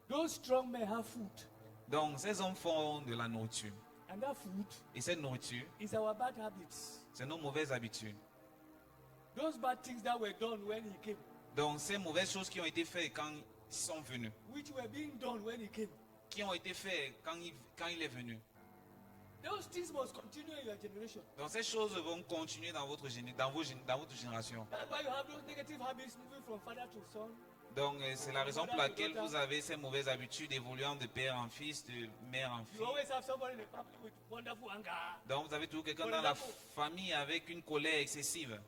those strong men have food. donc ces hommes font de la nourriture. And that food Et cette nourriture, is our bad habits. c'est nos mauvaises habitudes. Those bad things that were done when he came, Donc ces mauvaises choses qui ont été faites quand ils sont venus. which were being done when he came. Qui ont été faites quand il est venu. Those things must continue in your generation. Donc ces choses vont continuer dans votre génération. That's why you have those negative habits moving from father to son. Donc c'est la raison pour laquelle vous avez ces mauvaises habitudes évoluant de père en fils, de mère en You fille. always have somebody in the family with wonderful anger. Donc vous avez toujours quelqu'un dans la famille avec une colère excessive.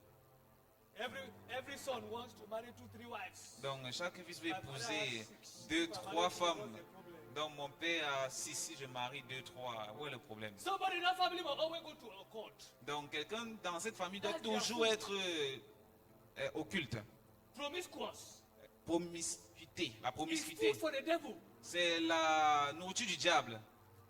Every son wants to marry 2-3 wives. Donc chaque fils veut My father has épouser 6. 2, My 3 father femmes. was the problem. Donc mon père a 6, si je marie 2, 3. Où est le problème? Somebody in that family will always go to a court. Donc quelqu'un dans cette famille doit That's their toujours fault. être occulte. Promiscuous. Promiscuité. La It's promiscuité, food for the devil. c'est la nourriture du diable.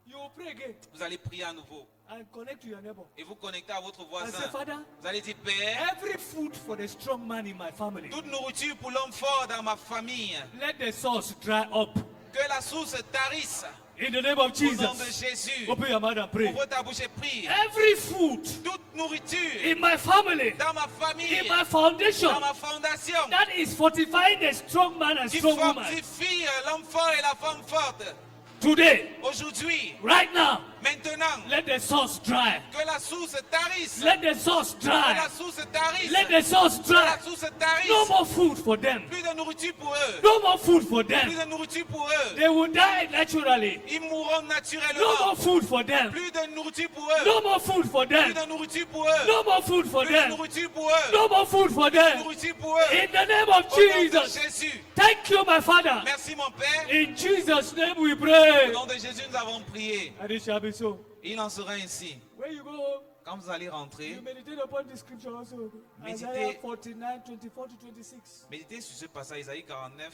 You will pray again Vous allez prier à nouveau and connect to your neighbor. et vous connectez à votre And voisin. say, Father, Vous allez dire, Père, every food for the strong man in my family, toute nourriture pour l'homme fort dans ma famille, let the source dry up. que la source tarisse In the name of Au nom de Jesus. Jésus, Open your mouth and pray. ouvre ta bouche et prie. Every food Toute nourriture in my family, dans ma famille, in my foundation, dans ma fondation, that is fortifying a strong man and qui strong woman. fortifie l'homme fort et la femme forte. Today, Aujourd'hui, right now, maintenant, let the source dry. que la source tarisse. Let the source Que la dry. source tarisse. Let the source Que la dry. source tarisse. No more food for them. Plus de nourriture pour eux. No more food for Plus them. de nourriture pour eux. They will die naturally. Ils mourront No naturellement. more food for them. Plus de nourriture pour eux. No more food for Plus them. de nourriture pour eux. No more food for Plus de them. nourriture pour eux. No more food for Plus de them. nourriture pour eux. In the name of Au nom de Jesus. Jésus. Thank you, my Father. Merci mon Père. In Jesus' name we Au pray. nom de Jésus, nous avons prié. And it shall be so. Il en sera ainsi. When you go home, Quand vous allez rentrer, you meditate upon the scripture also. Méditez. Isaiah 49, 24 to 26. méditez sur ce passage, Isaïe 49,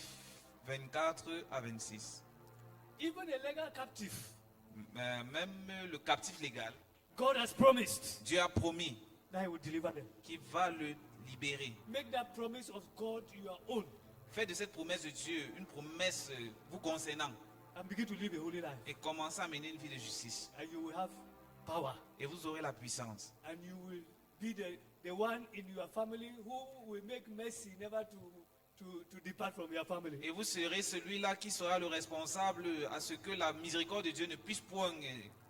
24 à 26. Even a legal captive, Même le captif légal, God has promised Dieu a promis that He will deliver them. qu'il va le libérer. Make that promise of God your own Faites de cette promesse de Dieu une promesse vous concernant and begin to live a holy life. et commencez à mener une vie de justice. And you will have power. Et vous aurez la puissance. And you will be the one in your family who will make mercy never to depart from your family. Et vous serez celui-là qui sera le responsable à ce que la miséricorde de Dieu ne puisse point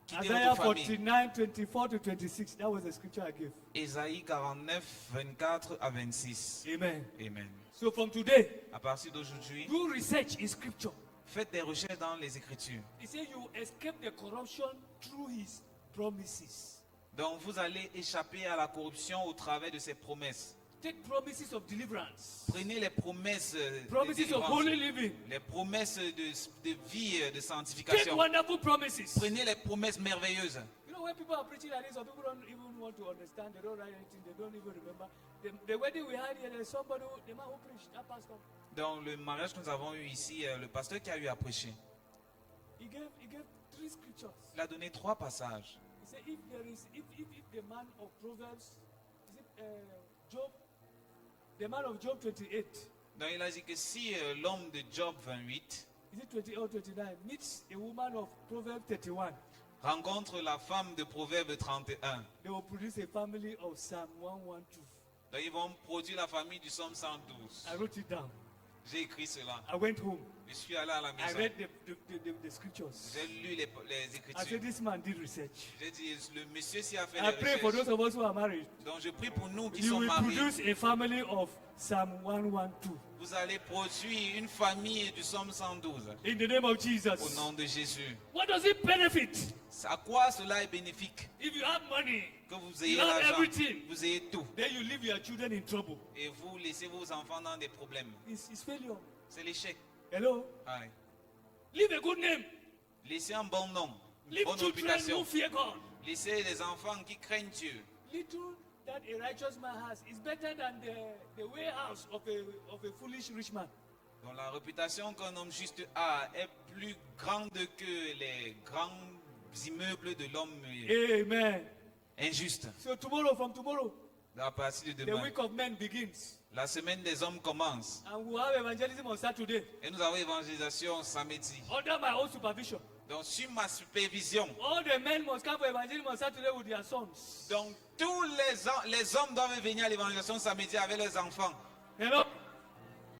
quitter Isaiah votre famille. 49, 24 to 26. That was the scripture I gave. Isaïe 49, 24 à 26. Amen. Amen. So from today, À partir d'aujourd'hui, do research in scripture. faites des recherches dans les Écritures. He said you escape the corruption through his promises. Donc vous allez échapper à la corruption au travers de ses promesses. Take promises of deliverance. Prenez les promesses de Promises of délivrance, holy living. les promesses de vie, de Take sanctification. wonderful promises. Prenez les promesses merveilleuses. You know, when people are preaching like this, some people don't even want to understand. They don't write anything. They don't even remember. The wedding we had here, there's somebody, the man who preached, that pastor, Dans le mariage que nous avons eu ici, le pasteur qui a eu à prêcher, he gave 3 scriptures. il a donné 3 passages. He said, if the man of Proverbs, is it Job, the man of Job 28, Donc il a dit que si l'homme de Job 28 is it 28 or 29, meets a woman of Proverbs 31, rencontre la femme de Proverbe 31, they will produce a family of Psalm 112. donc ils vont produire la famille du psaume 112. I wrote it down. J'ai écrit cela. I went home. Je suis allé à la I maison. read the scriptures. J'ai lu les I said, Écritures. this man did research. J'ai dit, le monsieur s'y a fait I des pray for recherches. those of us who are married. Donc je prie pour nous qui You sommes will mariés. produce a family of Psalm 112. Vous allez produire une famille du psaume 112. In the name of Au Jesus. nom de Jésus. What does it benefit À quoi cela est bénéfique? if you have money, Que vous ayez you have l'argent, everything, vous ayez tout. then you leave your children in trouble? Et vous laissez vos enfants dans des problèmes. It's failure. C'est l'échec. Hello? Ouais. Leave a good name. Laissez un bon nom, une Leave bonne children réputation. who fear God. Laissez des enfants qui craignent Dieu. Little that a righteous man has is better than the warehouse of a foolish rich man. Donc la réputation qu'un homme juste a est plus grande que les grands immeubles de l'homme Amen. injuste. So tomorrow, from tomorrow, À partir de the demain, week of men begins. la semaine des hommes commence. And we'll have evangelism on Saturday Et nous avons évangélisation samedi. under my own supervision. Donc sur ma supervision, All the men must come for evangelism on Saturday with their sons. donc tous les hommes doivent venir à l'évangélisation samedi avec leurs enfants. Hello?